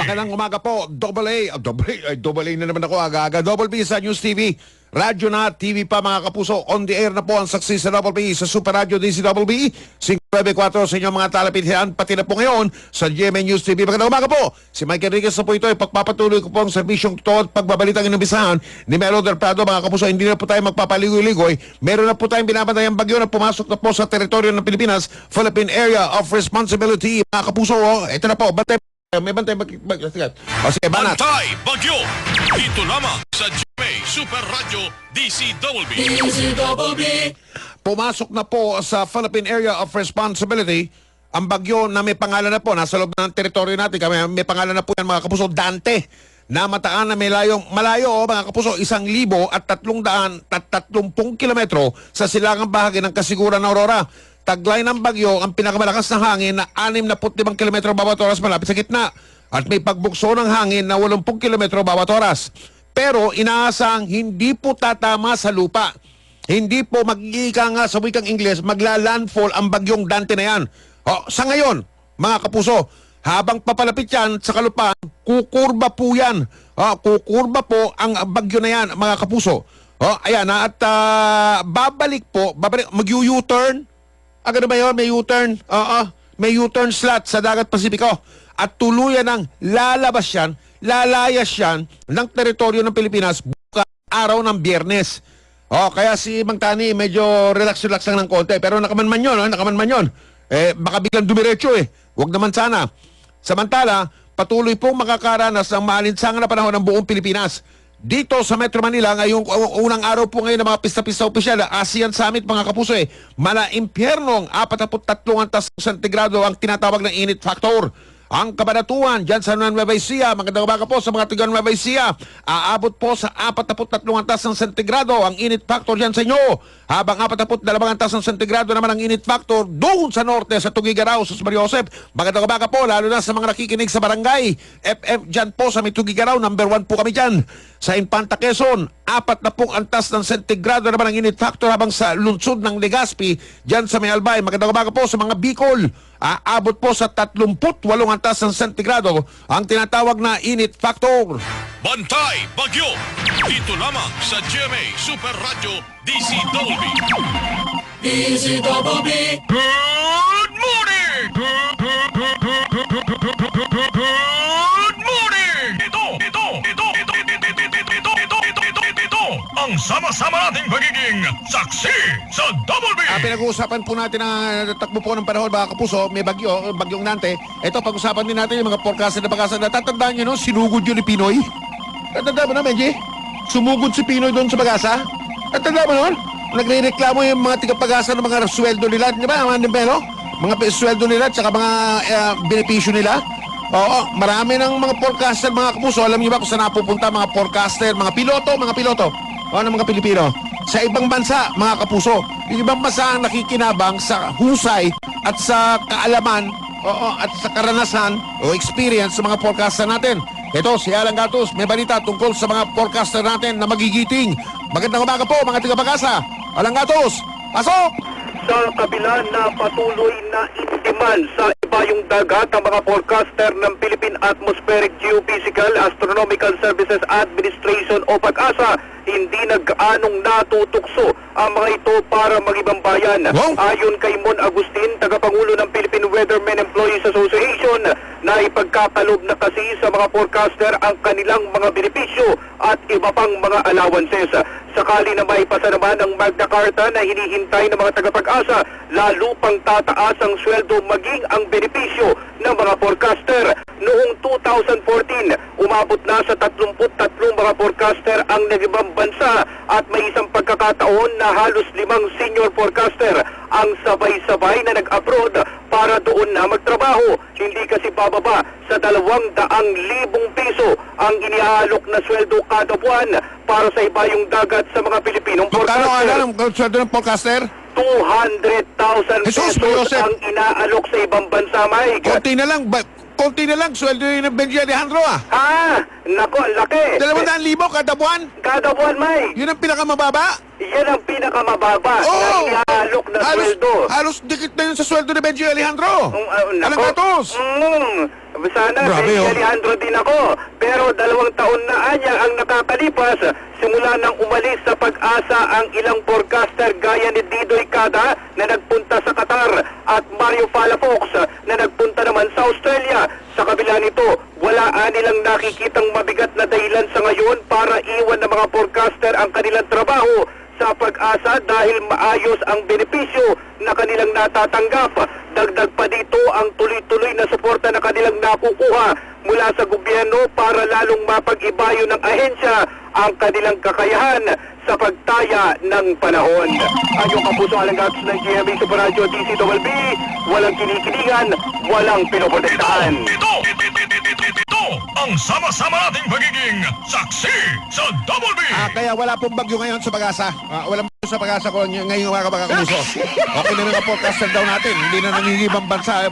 Magandang umaga po, double A na naman ako aga-aga. Double B sa News TV, radyo na, TV pa mga kapuso. On the air na po ang saksi sa Double B sa Super Radio DCWB 594 sa inyong mga talapitihan, pati na po ngayon sa GMA News TV. Magandang umaga po, si Mike Enriquez na po ito. Pagpapatuloy ko po ang serbisyong totoo at pagbabalitang inumpisahan ni Melo Del Prado. Mga kapuso, hindi na po tayo magpapaligoy-ligoy. Meron na po tayong binabantayang bagyo na pumasok na po sa teritoryo ng Pilipinas, Philippine Area of Responsibility. Mga kapuso, ito na po, may bantay sige, banat. Bantay Bagyo! Dito lamang sa GMA Super Radio DCWB. Pumasok na po sa Philippine Area of Responsibility ang bagyo na may pangalan na po, nasa loob ng teritoryo natin. May pangalan na po yan mga kapuso, Dante. Namataan na malayo mga kapuso, 1,330 kilometro sa silangang bahagi ng kasiguran ng Aurora. Taglay ng bagyo ang pinakamalakas na hangin na 65 km bawat oras malapit sa gitna at may pagbukso ng hangin na 80 km bawat oras. Pero inaasang hindi po tatama sa lupa. Hindi po magiging nga sa wikang Ingles magla-landfall ang bagyong Dante na yan. Sa ngayon, mga kapuso, habang papalapit yan sa kalupaan, kukurba po yan. Kukurba po ang bagyo na yan, mga kapuso. Ayan, at babalik, mag-U-turn. Agad ba yun? May U-turn. May U-turn slot sa Dagat Pasipiko. At tuluyan ng lalayas yan ng teritoryo ng Pilipinas bukas araw ng Biyernes. Kaya si Mang Tani medyo relax-relax lang ng konti. Pero nakamanman yun. Baka biglang dumiretso Huwag naman sana. Samantala, patuloy pong makakaranas ng maalinsangan na panahon ng buong Pilipinas. Dito sa Metro Manila, ngayong unang araw po ngayon ng mga pista-pista opisyal, ASEAN Summit mga kapuso mala impyernong 43 antas sentigrado ang tinatawag ng init factor. Ang Kabanatuan dyan sa Nueva Ecija, magandang umaga po sa mga taga Nueva Ecija, aabot po sa 43 antas ng sentigrado ang init factor dyan sa inyo. Habang 42 antas ng sentigrado naman ang init factor doon sa norte sa Tugigaraw, sa Mario Josep. Magandang umaga po, lalo na sa mga nakikinig sa barangay FM dyan po sa may Tugigaraw, number 1 po kami dyan. Sa Infanta Quezon, 40 antas ng sentigrado naman ang init factor, habang sa lungsod ng Legazpi dyan sa may Albay. Magandang umaga po sa mga Bicol, aabot po sa 38 antas ng sentigrado ang tinatawag na init factor. Bantay Bagyo! Dito lamang sa GMA Super Radio DCWB. Good morning! Good morning! Ito ang sama-sama nating pagiging saksi sa Double B. Pinag-uusapan po natin ang takbo po ng panahon, mga kapuso. May bagyong Dante. Ito, pag-usapan din natin yung mga forecast na pag-asa. Natatandaan nyo, no? Sinugod yun ni Pinoy. Natandaan mo na, Benji? Sumugod si Pinoy doon sa pag-asa. Natandaan mo nun? Nagre-reklamo yung mga tiga-pag-asa ng mga sweldo nila. Di ba, mga sweldo nila at saka mga benepisyo nila. Oo, marami ng mga forecaster, mga kapuso. Alam niyo ba kung saan napupunta mga forecaster, mga piloto ng mga Pilipino? Sa ibang bansa, mga kapuso. Yung ibang bansa ang nakikinabang sa husay at sa kaalaman, at sa karanasan o experience sa mga forecaster natin. Ito, si Alan Gatos, may balita tungkol sa mga forecaster natin na magigiting. Magandang umaga po, mga taga-pag-asa. Alan Gatos, pasok! Sa kabila na patuloy na indiman sa ibayong dagat ang mga forecaster ng Philippine Atmospheric Geophysical Astronomical Services Administration o PAGASA, hindi nag-aanong natutukso ang mga ito para mag-ibang bayan. Wow. Ayon kay Mon Agustin, tagapangulo ng Philippine Weathermen Employees Association, na ipagkakalob na kasi sa mga forecaster ang kanilang mga benepisyo at iba pang mga allowances. Sakali na maipasa naman ang Magna Carta na hinihintay ng mga tagapag-asa, lalo pang tataas ang sweldo maging ang benepisyo ng mga forecaster. Noong 2014, umabot na sa 33 mga forecaster ang nag-ibang bansa at may isang pagkakataon na halos 5 senior forecaster ang sabay-sabay na nag-abroad para doon na magtrabaho. Hindi kasi bababa sa 200,000 piso ang iniaalok na sweldo kada buwan para sa ibayong dagat sa mga Pilipinong Magkano forecaster. ang sweldo ng forecaster? 200,000 Jesus, pesos Joseph. ang inaalok sa ibang bansa, Mike. Konti na lang. konti na lang, sweldo yun ng Benji Alejandro Nako, laki. 200,000 kada buwan? Kada buwan, May. Yun ang pinakamababa? Yan ang pinakamababa na iaalok na sweldo. Halos dikit na yun sa sweldo ni Benji Alejandro. Nako. Alang gatos. Sana, Grabe, Benji oh. Alejandro din ako. Pero 2 taon na anya ang nakakalipas simula nang umalis sa pag-asa ang ilang forecaster gaya ni Didoy Cada na nagpunta sa Qatar at Mario Palafox na nagpunta naman sa Australia. Sa kabila nito, wala nilang nakikitang mabigat na dahilan sa ngayon para iwan ng mga forecaster ang kanilang trabaho sa pag-asa dahil maayos ang benepisyo na kanilang natatanggap. Dagdag pa dito ang tuloy-tuloy na suporta na kanilang nakukuha mula sa gobyerno para lalong mapag-ibayo ng ahensya ang kanilang kakayahan sa pagtaya ng panahon. Ayong kapuso alanggats ng GMA Super Radio DCWB, walang kinikilingan, walang pinoprotektahan. Ito ang sama-sama nating pagiging saksi sa Double B. Kaya wala pong bagyo ngayon sa pag-asa. Walang bagyo sa pag-asa ko ngayong mga kapuso. Okay na mga forecaster daw natin. Hindi na nangingibang bansa.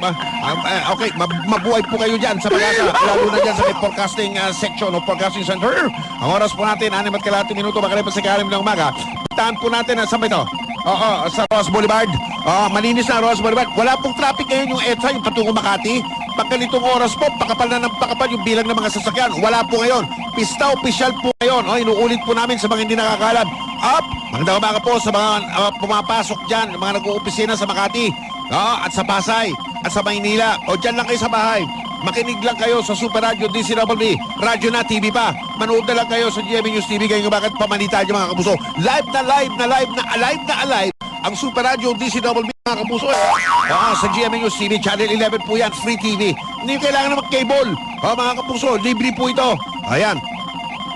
Okay, mabuhay po kayo dyan sa pag-asa. Lalo na dyan sa may forecasting section o forecasting center. Ang oras po natin, 6 minuto makalipas sa kalim ng umaga. Puntahan po natin, saan ba ito? Sa Ross Boulevard. Malinis na Ross Boulevard. Wala pong traffic ngayon yung EDSA, yung patungo Makati. Pag ganitong oras po, pakapal na ng pakapal yung bilang ng mga sasakyan. Wala po ngayon. Pista opisyal po ngayon. Inuulit po namin sa mga hindi nakakalam. Magandang umaga po sa mga pumapasok dyan, mga nag-uopisina sa Makati. At sa Pasay, at sa Maynila. O dyan lang kayo sa bahay. Makinig lang kayo sa Super Radio DCWB, Radyo na, TV pa. Manood na lang kayo sa GMA News TV. Kayo bakit pamanita dyan mga kapuso. Live na alive ang Super Radio DCWB mga kapuso. Sa GMA News TV, Channel 11 po yan, free TV. Hindi kailangan na mag-cable. Mga kapuso, libre po ito. Ayan.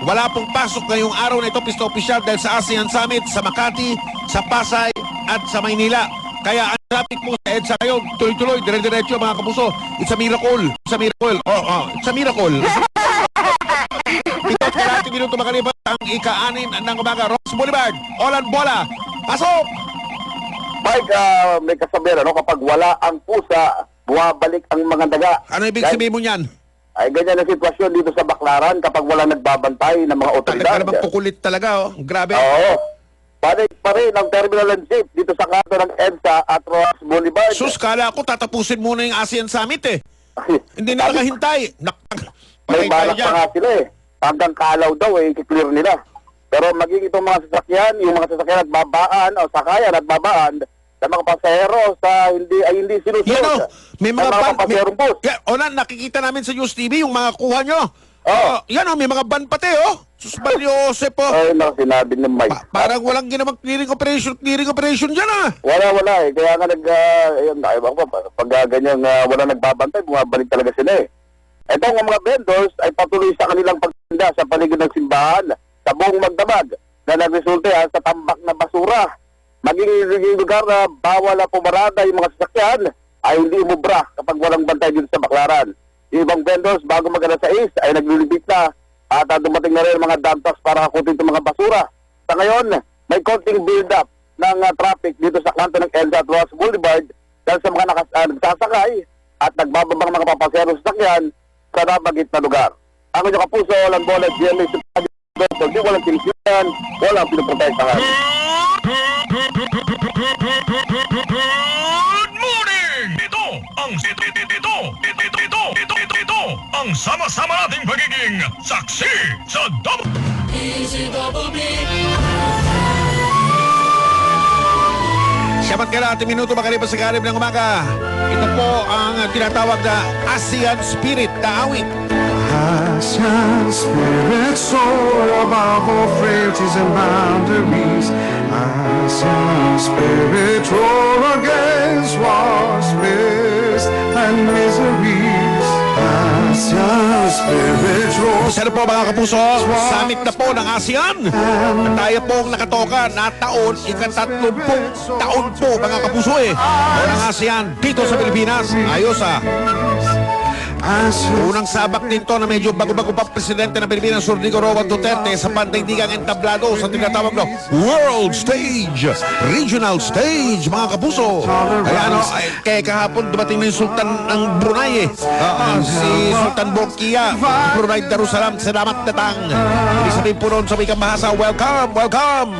Wala pong pasok ngayong araw na ito, pista opisyal dahil sa ASEAN Summit, sa Makati, sa Pasay, at sa Maynila. Kaya ang traffic po sa EDSA kayo, tuloy-tuloy, dire-diretso mga kapuso. It's a miracle. It's a miracle. It's a miracle. Ito, 30 minuto makalipas ang ika-6 ng umaga. Ross Boulevard, Olan Bola. Pasok! Mike, may kasabihan, kapag wala ang pusa, buwabalik ang mga daga. Ano ibig sabihin mo niyan? Ay, ganyan ang sitwasyon dito sa Baclaran kapag wala nagbabantay ng mga otoridad. Talaga namang kukulit talaga, Grabe. Oo. Panig pa rin ang terminal and safe dito sa kanto ng EDSA at Ross Boulevard. Sus, kala ko tatapusin muna yung ASEAN Summit Hindi na nakahintay. May balak pa nga sila Hanggang Kalaw daw i-clear nila. Pero maging itong mga sasakyan, yung mga sasakyan at babaan o sakayan at babaan ng mga pasahero sa hindi sinusunod. Yan may mga ban. pasaherong bus. Nakikita namin sa News TV yung mga kuha nyo. Yan may mga ban pati Sus, Joseph Ay, sinabi ng Mike. Parang walang ginawang clearing operation dyan Wala Kaya nga pag ganyan wala nagbabantay, bumabalik talaga sila Ito ang mga vendors ay patuloy sa kanilang pagtinda sa paligid ng simbahan sa buong Magdamag na nagresulta sa tambak na basura. Maging lugar na bawal na pumarada yung mga sasakyan ay hindi umubra kapag walang bantay dito sa Baclaran. Yung ibang vendors bago mag-alas 6 ay naglilibit na at dumating na rin mga dump trucks para kakutin itong mga basura. Sa ngayon, may konting build-up ng traffic dito sa kanto ng EDSA at Ross Boulevard dahil sa mga nagsasakay at nagbababang mga papasero sa sakyan sa nabagit na lugar. Ang inyong kapuso, walang bola, GMA, hindi walang tinisyan, walang pinoprotestahan. Good morning! Ito ang sama-sama nating pagiging saksi sa Double DCWB. Siyamat ka 30 minuto makalipas sa kalim ng umaga. Ito po ang tinatawag na ASEAN Spirit na awit. ASEAN Spirit soar above all frailties and boundaries. ASEAN Spirit roar against war's mist and miseries. ASEAN Spirit roar. Isa na po mga kapuso, summit na po ng ASEAN. Tayo pong nakatoka na taon, ika-30 taon po mga kapuso ng ASEAN dito sa Pilipinas. Ayos Unang sabak nito na medyo bago-bago pa presidente ng Pilipinas, Rodrigo Roa Duterte, sa pandaigdigang entablado sa tinatawag na World Stage, Regional Stage, mga kapuso. Kaya kaya kahapon dumating na yung Sultan ng Brunei si Sultan Borkia, Brunei Darussalam. Salamat datang. Ibig sabihin po noon sa wikang bahasa, welcome, welcome.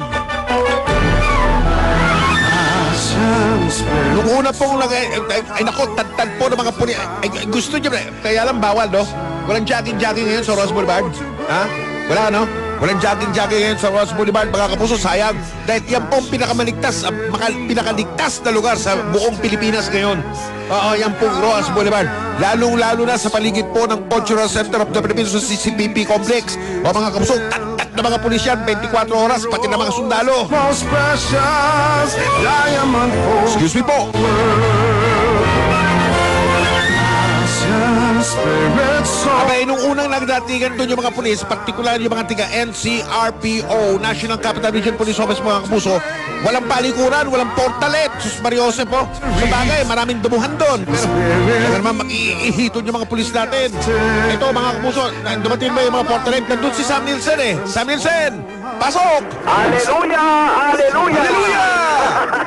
Nung una pong ay nako, tad po ng mga puli. Gusto nyo, kaya lang bawal, no? Walang jogging-jogging ngayon sa Ross Boulevard. Ha? Wala, no? Walang jogging-jogging ngayon sa Ross Boulevard, mga kapuso, sayang. Dahil yan pong pinakaligtas na lugar sa buong Pilipinas ngayon. Oo, yan pong Ross Boulevard. Lalong-lalo na sa paligid po ng Cultural Center of the Philippines sa CCPP Complex. O mga kapuso, na mga pulis yan, 24 oras, pati na mga sundalo. Most precious diamond Excuse me po. spirit soul. Abay, nung unang nagdatigan doon yung mga pulis, partikular yung mga tiga NCRPO, National Capital Region Police Office, mga kapuso, walang palikuran, walang portalet. Sus Mariose po. Sa bagay, maraming dumuhan doon. Pero naman mag-iihiton yung mga pulis natin. Ito, mga kapuso, dumating ba yung mga portalet? Nandun si Sam Nielsen eh. Sam Nielsen, pasok! Hallelujah! Hallelujah! Hallelujah!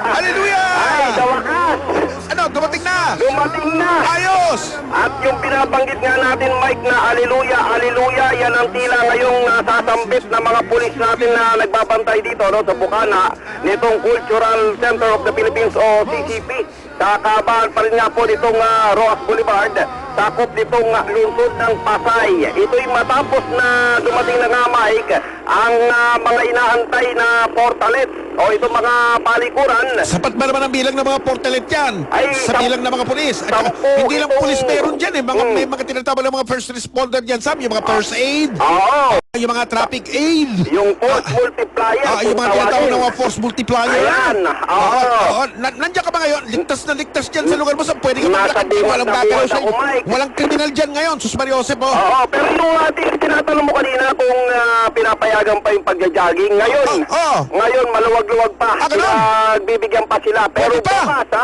Hallelujah! Ay, sa wakas! Ano, dumating na! Dumating na! Ayos! At yung pinabanggit nga natin, Mike, na hallelujah, hallelujah, yan ang tila ngayong nasasambit na mga pulis natin na nagbabantay dito, no, sa bukana nitong Cultural Center of the Philippines o CCP. Sa kabahan pa rin nga po nitong Roas Boulevard, sakop nitong lungsod ng Pasay. Ito'y matapos na dumating na nga, Mike, ang mga inaantay na portalet o itong mga palikuran. Sapat ba naman ang bilang ng mga portalet yan? Ay, sa bilang ng mga pulis. At saka, hindi lang pulis meron dyan eh. May mga tinatawag ng mga first responder dyan, Sam. Yung mga first aid. Oo. Yung mga traffic aid. Yung force multiplier. Yung mga tinatawag ng mga force multiplier. Ayan. Oo. Nandiyan ka ba ngayon? Ligtas na ligtas dyan sa lugar mo. Pwede ka maglakad. Walang gagalaw sa'yo. Walang kriminal dyan ngayon. Sus Mariose po. Oo, pero yung tinatanong mo kanina kung pinapayagan pa yung pagja-jogging. Ngayon, ngayon maluwag-luwag pa. Bibigyan pa sila. Pero Pwede pa. bukas,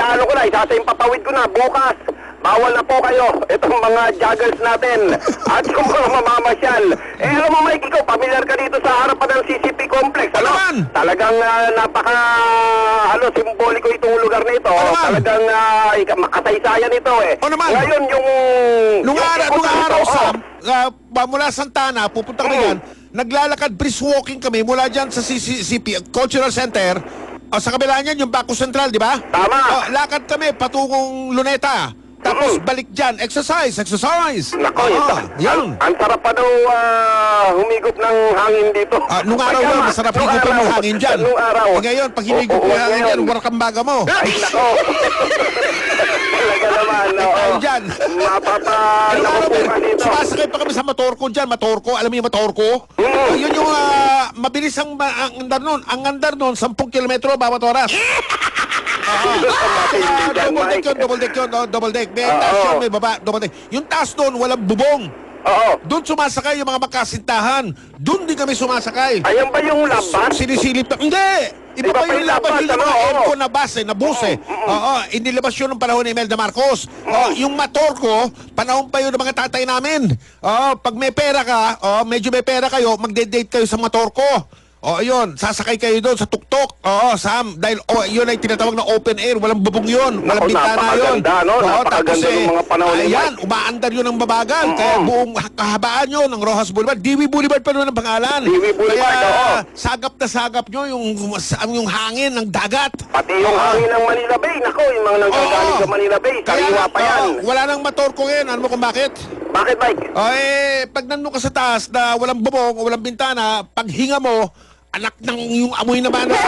ano ko na, isasaimpapawid ko na. Bukas, bawal na po kayo. Itong mga joggers natin. At yung mga mamamasyal. Alam mo, Mike, ikaw, familiar ka dito sa harapan ng CCP Complex. Ano? Naman. Talagang simboliko itong lugar na ito. Naman. Talagang makasaysayan ito eh. Naman. Ngayon yung... Nung araw, Sam, mula Santana, pupunta kami yan, naglalakad, brisk walking kami mula dyan sa CCP, Cultural Center. Sa kabila niyan, yung Bako Central, di ba? Tama. Lakad kami patungong Luneta. Tapos balik dyan, exercise. Nako, Yan. ang sarap pa daw humigop ng hangin dito. Nung araw daw, masarap higupin ng hangin dyan. Nung araw. Ngayon, pag hinigop mo yung hangin dyan, warak ang baga mo. Ay, nako. Talaga naman, Tayo dyan. Nung araw, sumasakay pa kami sa Motorco dyan. Motorco, alam mo yung Motorco? Yun yung mabilis ang andar nun. Ang andar nun, 10 kilometro bawat oras. Double deck. May taas yun, may baba, double deck. Yung taas doon, walang bubong. Oo. Doon sumasakay yung mga makasintahan. Doon din kami sumasakay. Ayan ba yung lambat? Sinisilip na. Hindi! Iba pa yung laban. Yung mga EMCO na bus na bus eh. Inilabas yun ng panahon ni Imelda Marcos. Yung Motorco, panahon pa yun ng mga tatay namin. Pag may pera ka, medyo may pera kayo, magde-date kayo sa Motorco. Yun, sasakay kayo doon sa tuktok. Sam, dahil yun ay tinatawag na open air, walang bubong yun, walang bintana yun. Tapos ayan, umaandar yun ng babagal. Kaya buong kahabaan yun ng Rojas Boulevard. Diwi Boulevard pa nun ang pangalan. Diwi Boulevard, kaya sagap na sagap nyo yung hangin ng dagat. Pati yung hangin ng Manila Bay. Nako, yung mga nanggagaling sa Manila Bay. Kariwa pa yan. Wala nang Motorco ngayon. Ano mo kung bakit? Bakit, Mike? Pag nandun ka sa taas na walang bubong o walang bintana, pag hinga mo, anak ng yung amoy naman na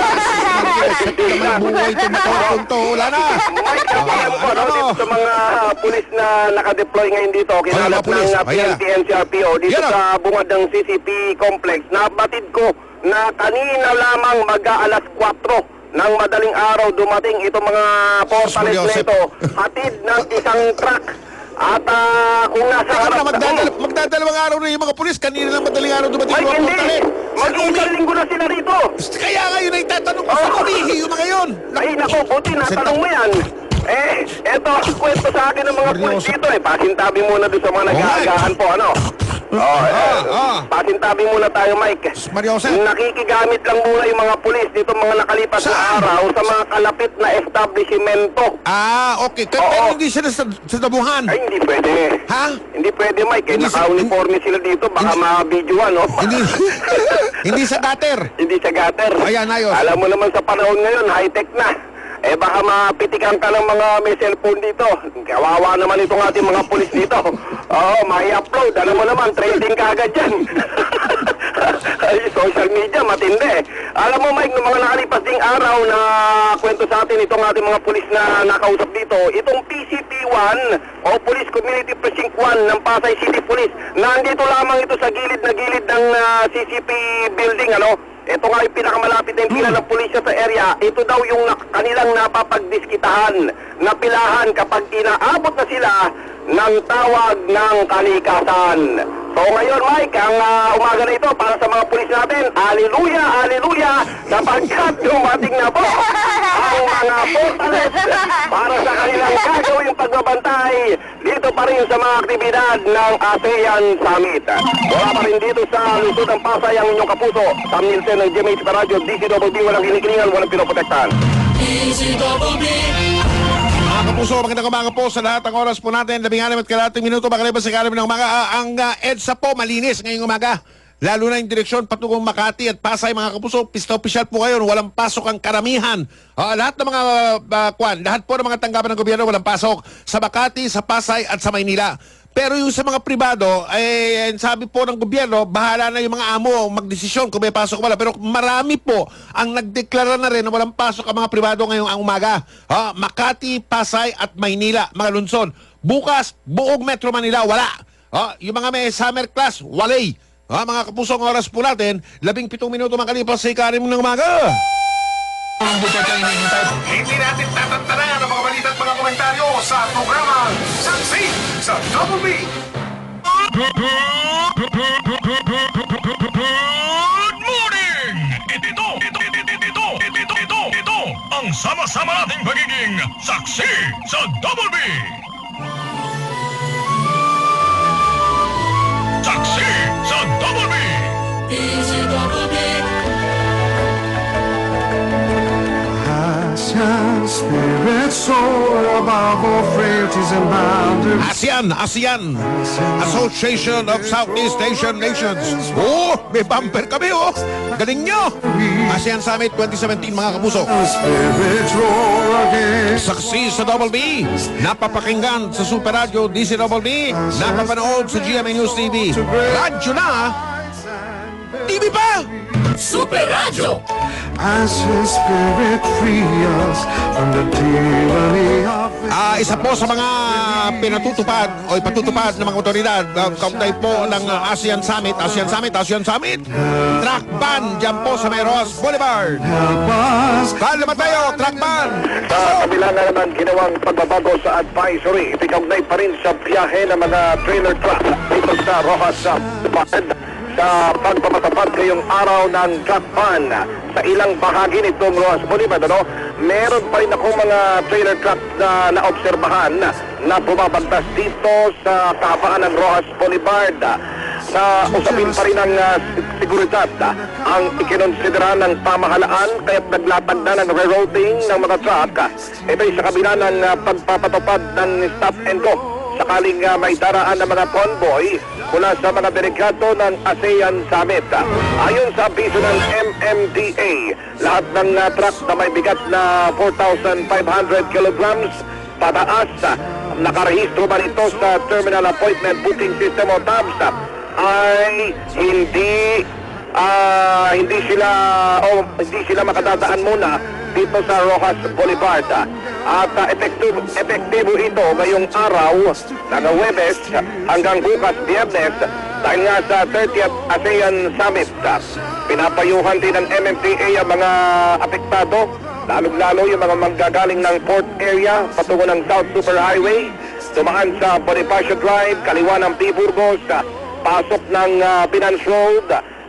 buhay ito, Motorco to, wala na. Mike, dito sa mga pulis na nakadeploy ngayon dito, kinalap ng PNP NCRPO dito sa bungad ng CCP Complex, nabatid ko na kanina lamang mag-aalas 4 ng madaling araw dumating itong mga portalet na ito, hatid ng isang truck. At kung nasa harap magdadalawang araw na yung mga pulis, kanina lang madaling araw dumating yung mga portalet. Mag-isang linggo na sila rito. Kaya ngayon ay tatanong ko, saan umihi yung mga yun? Ay, nako, buti natanong mo yan. Eto, kwento sa akin ng mga pulis Seryoso. dito Pasintabi muna doon sa mga Mike. nag-aagahan po, ano? Pasintabi muna tayo, Mike. Mario Jose. Nakikigamit lang muna yung mga pulis dito mga nakalipas na Saan? araw sa mga kalapit na establishmento. Okay. Pero hindi sila sa dabuhan. Ay, hindi pwede. Ha? Hindi pwede, Mike. Hindi sa- Naka-uniforme sila dito. Baka Hindi- ma-videoan, no? Hindi. Hindi sa gutter. Hindi sa gutter. Ayan, ayos. Alam mo naman sa panahon ngayon, high-tech na. Baka mapitikan ka ng mga may cellphone dito. Kawawa naman itong ating mga pulis dito. May upload. Alam mo naman, trending ka agad dyan. Ay, social media, matindi. Alam mo, Mike, noong mga nakalipas ding araw na kwento sa atin itong ating mga pulis na nakausap dito, itong PCP-1 o Police Community Precinct 1 ng Pasay City Police, nandito lamang ito sa gilid na gilid ng CCP building, ano? Ito nga yung pinakamalapit na yung pila ng pulisya sa area. Ito daw yung kanilang napapagdiskitahan, napilahan kapag inaabot na sila ng tawag ng kalikasan. So ngayon, Mike, ang umaga na ito para sa mga pulis natin, hallelujah, hallelujah, sapagkat dumating na po ang mga fortaleza para sa kanilang gagawing pagbabantay dito pa rin sa mga aktibidad ng ASEAN Summit. Wala pa rin dito sa lungsod ng Pasay ang inyong kapuso. Sam Nielsen ng GMA Super Radio, DCWB, walang kinikilingan, walang pinoprotektahan. Mga kapuso, magandang umaga po sa lahat ng oras po natin. 11 at kalating minuto, makalipas sa kalim ng umaga. Ang EDSA po, malinis ngayong umaga. Lalo na yung direksyon patungong Makati at Pasay, mga kapuso. Pista opisyal po ngayon, walang pasok ang karamihan. Lahat ng mga lahat po ng mga tanggapan ng gobyerno, walang pasok. Sa Makati, sa Pasay at sa Maynila. Pero yung sa mga pribado, sabi po ng gobyerno, bahala na yung mga amo magdesisyon kung may pasok wala. Pero marami po ang nagdeklara na rin na walang pasok ang mga pribado ngayong ang umaga. Makati, Pasay at Maynila, mga lungsod. Bukas, buong Metro Manila, wala. Yung mga may summer class, walay. Mga kapusong oras po natin, 17 minuto makalipas sa ikarim ng umaga. Hindi natin tatantanan ang mga balita at mga komentaryo sa programang Saksi sa Double B. Good morning! Ito ang sama-sama nating pagiging saksi sa Double B! Saksi sa Double B! Asian spirit soar above all frailties and boundaries. ASEAN, Association of Southeast Asian Nations. May bumper kami, Galing nyo! ASEAN Summit 2017, mga kapuso. Spirits roar again. Saksi sa Double B, napapakinggan sa Super Radio DCWB, napapanood sa GMA News TV. Radyo na, TV pa! Super Radio! Asian spirit free us from the tyranny of Isa po sa mga pinatutupad o ipatutupad ng mga otoridad ang kaugnay po ng ASEAN Summit. Truck ban dyan po sa Meros Boulevard. help us. Kalma tayo, truck ban! Sa kabila na naman ginawang pagbabago sa advisory, ipinaugnay pa rin sa biyahe ng mga trailer truck dito sa Rojas Boulevard sa pagpapatupad ngayong araw ng truck ban sa ilang bahagi nitong Rojas Boulevard. Meron pa rin ako mga trailer truck na naobserbahan na bumabagtas dito sa kapaan ng Rojas Boulevard. Sa usapin pa rin ng seguridad ang ikinonsidera ng pamahalaan kaya't naglatag na ng rerouting ng mga truck. Ito'y sa kabila ng pagpapatupad ng stop and go sakaling may daraan ng mga convoy mula sa mga delegado ng ASEAN Summit. Ayon sa abiso ng MMDA, lahat ng truck na may bigat na 4,500 kilograms pataas, nakarehistro ba nito sa Terminal Appointment Booking System o TABS, ay hindi sila makadadaan muna dito sa Rojas Boulevard. At epektibo ito ngayong araw na Huwebes hanggang bukas Biyernes dahil nga sa 30th ASEAN Summit. Pinapayuhan din ng MMDA ang mga apektado, lalong-lalo yung mga manggagaling ng port area patungo ng South Superhighway, dumaan sa Bonifacio Drive, kaliwa ng P. Burgos, pasok ng Binance Road,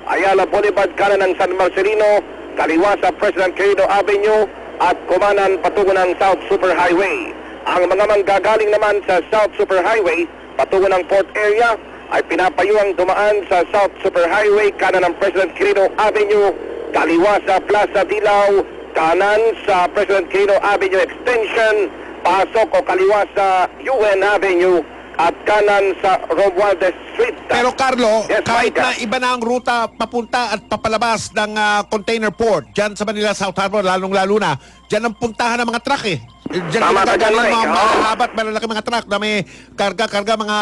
Ayala Boulevard, kanan ng San Marcelino, kaliwa sa President Quirino Avenue, at kumanan patungo ng South Superhighway. Ang mga manggagaling naman sa South Superhighway patungo ng port area ay pinapayuhang dumaan sa South Superhighway kanan ng President Quirino Avenue, kaliwa sa Plaza Dilaw, kanan sa President Quirino Avenue Extension, pasok o kaliwa sa UN Avenue at kanan sa Romualdez Street. Pero Carlo, Yes, kahit Mike. na iba na ang ruta papunta at papalabas ng container port, dyan sa Manila South Harbor, lalong-lalo na, dyan ang puntahan ng mga truck eh. Dyan Tama ka dyan, ang Mike. mga Oo. mahahabat, malalaki mga truck na may karga-karga mga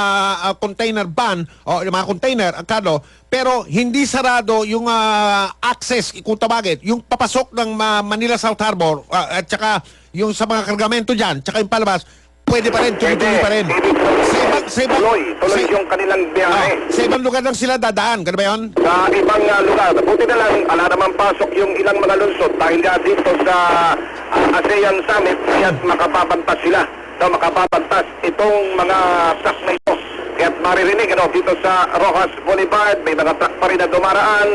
container van o yung mga container, ang Carlo. Pero hindi sarado yung access, kung tawagin, yung papasok ng Manila South Harbor at saka yung sa mga kargamento dyan, tsaka yung palabas, pwede pa rin, tuloy-tuloy pa rin. Tuloy yung kanilang biyahe. Sa ibang lugar lang sila dadaan, gano'n ba yun? Sa ibang lugar. Buti na lang, ala naman pasok yung ilang mga lungsod dahil nga dito sa ASEAN Summit, kaya't makapapantas sila. So, makapapantas itong mga truck na ito. Kaya't maririnig dito sa Rojas Boulevard, may mga truck pa rin na dumaraan.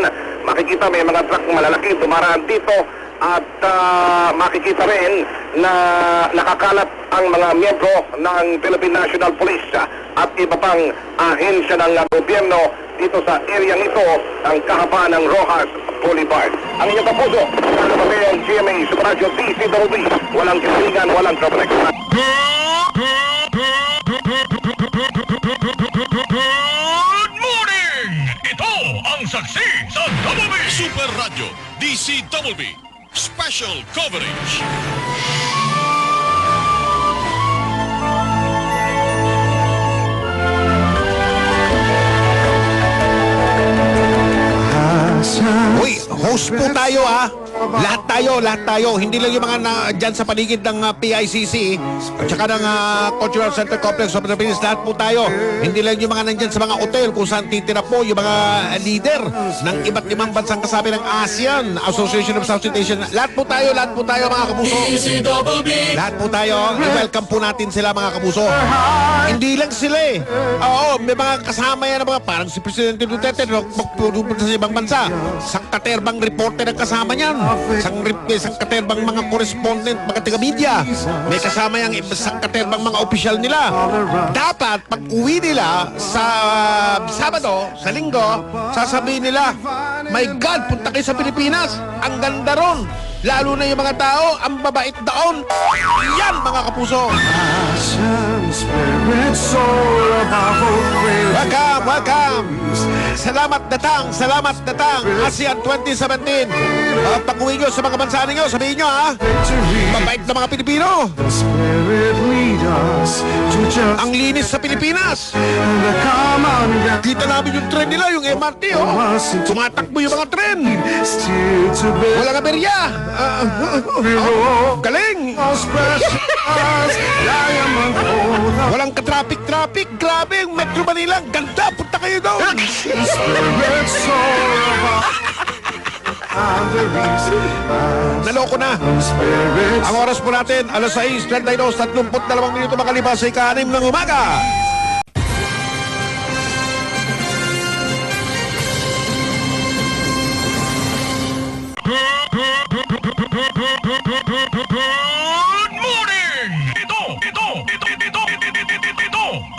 Makikita may mga truck malalaki dumaraan dito. At makikita rin na nakakalat ang mga miyembro ng Philippine National Police at iba pang ahensya ng gobyerno dito sa area ito, ang kahabaan ng Rojas Boulevard. Ang inyong kapuso, lalo kami ang GMA Super Radio DCWB. Walang kasilingan, walang trouble. Good morning! Ito ang saksi sa Double B! Super Radio DCWB Special Coverage. Uy, host po tayo Lahat tayo. Hindi lang yung mga dyan sa paligid ng PICC at saka ng Cultural Center Complex of the Philippines. Lahat po tayo. Hindi lang yung mga nandyan sa mga hotel kung saan titira po yung mga leader ng iba't limang bansang kasabi ng ASEAN, Association of Southeast Asian. Lahat po tayo mga kapuso. Lahat po tayo. I-welcome po natin sila mga kapuso. Hindi lang sila Oo, may mga kasama yan na mga parang si Presidente Duterte magpupunta sa ibang bansa. Sang katerbang reporter ang kasama niyan. Sang katerbang mga correspondent, mga taga-media. May kasama yung sang katerbang mga opisyal nila. Dapat pag uwi nila sa Sabado, sa Linggo, sasabihin nila, my God, punta kayo sa Pilipinas. Ang ganda ron. Lalo na yung mga tao, ang babait daon. Yan mga kapuso. Welcome. Salamat datang. ASEAN 2017. Pag uwi nyo sa mga bansa ninyo, sabihin nyo mabait na mga Pilipino. Ang linis sa Pilipinas. Kita namin yung tren nila, yung MRT Tumatakbo yung mga tren. Walang aberya. Galing. Walang ka-traffic. Grabe, yung Metro Manila. Ganda, punta kayo doon. Naloko na. Ang oras po natin, alas 6:32, 32 minuto makalipas sa ika-6 ng umaga. Good morning! Ito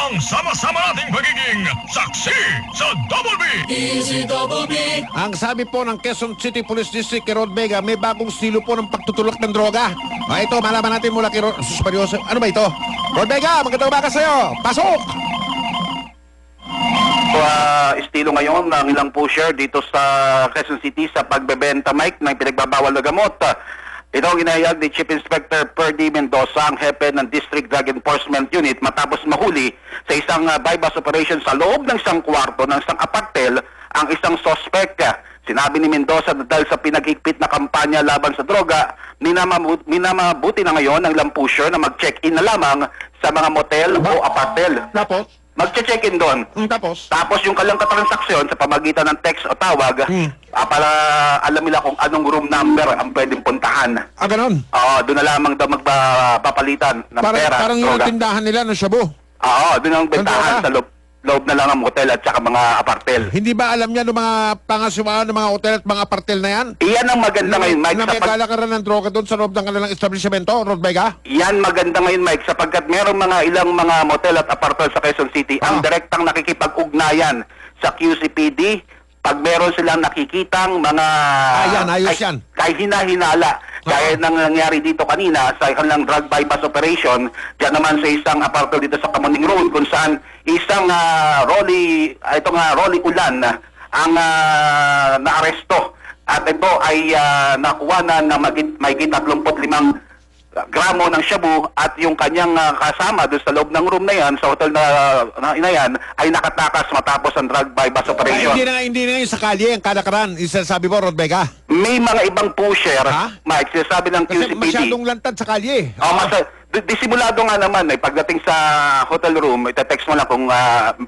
ang sama-sama nating pagiging saksi sa Double B! Ang sabi po ng Quezon City Police District kay Rod Vega, may bagong estilo po ng pagtutulak ng droga. Ito, malaman natin mula kay Rod Superioso. Ano ba ito? Rod Vega, magandang umaga sa'yo. Pasok! Estilo ngayon ng ilang pusher dito sa Quezon City sa pagbebenta, Mike, ng pinagbabawal na gamot. Ito ang inahayag ni Chief Inspector Perdy Mendoza, ang hepe ng District Drug Enforcement Unit, matapos mahuli sa isang bypass operation sa loob ng isang kwarto ng isang apartel ang isang sospek. Sinabi ni Mendoza na dahil sa pinag-higpit na kampanya laban sa droga, minamabuti na ngayon ng ilang pusher na mag-check-in na lamang sa mga motel o apartel. Tapos? Magche-check-in doon. Tapos? Tapos yung kanilang katransaksyon sa pamagitan ng text o tawag, para alam nila kung anong room number ang pwedeng puntahan. Ganon? Oo, doon na lamang daw magpapalitan ng pera. Parang yung droga. tindahan nila ng shabu. Oo, doon ang bentahan droga? sa loob. loob na lang ang motel at saka mga apartel. Hindi ba alam niya ng mga pangasiwaan ng mga hotel at mga apartel na yan? Iyan ang maganda ngayon, Mike. Na may kalakaran ng droga doon sa loob ng kanilang establishmento, Rodbega? Yan maganda ngayon, Mike, sapagkat merong ilang mga motel at apartel sa Quezon City ang direktang nakikipag-ugnayan sa QCPD pag meron silang nakikitang mga yan, ayos yan. kahit hinahinala. Kaya nang nangyari dito kanina sa kanilang drug bypass operation, diyan naman sa isang apartment dito sa Kamuning Road kung saan isang Rolly Ulan ang naaresto. At ito ay nakuha na mahigit 35 gramo ng shabu at yung kanyang kasama doon sa loob ng room na yan, sa hotel na yan, ay nakatakas matapos ang drug bypass operation. Hindi na yung sa kalye, ang kalakaran. Isasabi mo, Rodbega? May mga ibang pusher, Ha? Mike, sinasabi ng Kasi QCPD. masyadong lantad sa kalye. Disimulado nga naman, pagdating sa hotel room, ite-text mo lang kung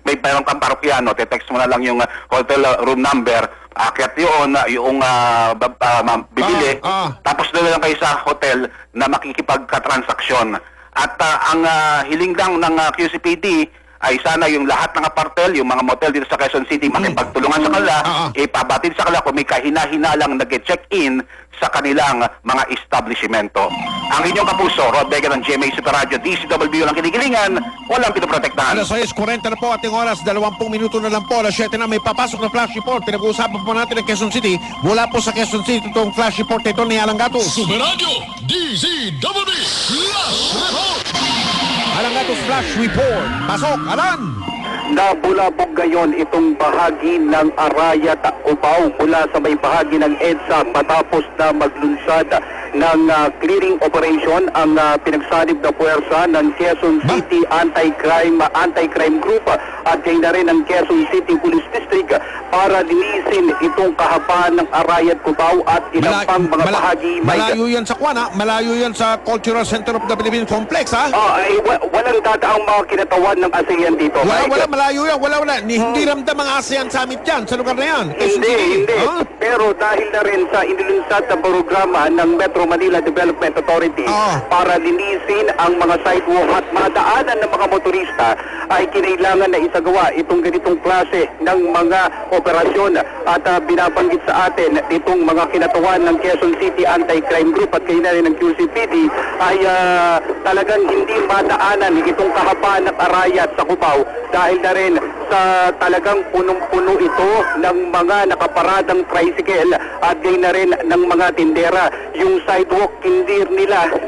may parang kang parokyano, ite-text mo na lang yung hotel room number, akyat yun, yung bibili, tapos doon lang kayo sa hotel na makikipagkatransaksyon. At ang hiling lang ng QCPD ay sana yung lahat ng apartel, yung mga motel dito sa Quezon City, makipagtulungan sa kanila, ipabatid sa kanila kung may kahina-hinalang nag-check-in sa kanilang mga establishmento. Ang inyong kapuso, Rod Vega ng GMA Super Radio, DCWB lang kinikilingan, walang pinoprotektahan. Alas 6:40 na po ating oras, 20 minuto na lang po, alas 7 na may papasok na flash report. Pinag-uusapan po natin ang Quezon City. Mula po sa Quezon City, itong flash report ito ni Alang Gatos. Super Radio DCWB Flash Report. Alang Gatos Flash Report. Pasok, Alan! Nabulabog ngayon itong bahagi ng Arayat Cubao mula sa may bahagi ng EDSA matapos na maglunsad ng clearing operation ang pinagsanib na puwersa ng Quezon City Anti-Crime Group at kayo na rin ng Quezon City Police District para linisin itong kahabaan ng Arayat Cubao at ilang pang mga bahagi. Malayo yan sa Kwan, ha? Malayo yan sa Cultural Center of the Philippine Complex, ha? Walang dadaang mga kinatawan ng ASEAN dito. Wala, malayo yan. Wala. Hindi ramdam ang ASEAN Summit yan sa lugar na yan. Hindi. Pero dahil na rin sa inilunsad na programa ng Metro Manila Development Authority para linisin ang mga sidewalk at madaanan ng mga motorista, ay kinailangan na isagawa itong ganitong klase ng mga operasyon at binabanggit sa atin itong mga kinatawan ng Quezon City Anti-Crime Group at kayo na rin ng QCPD ay talagang hindi madaanan itong kahabaan ng Arayat sa Cubao dahil na rin sa talagang punong-puno ito ng mga nakaparadang tricycle at gayon na rin ng mga tindera. Yung sidewalk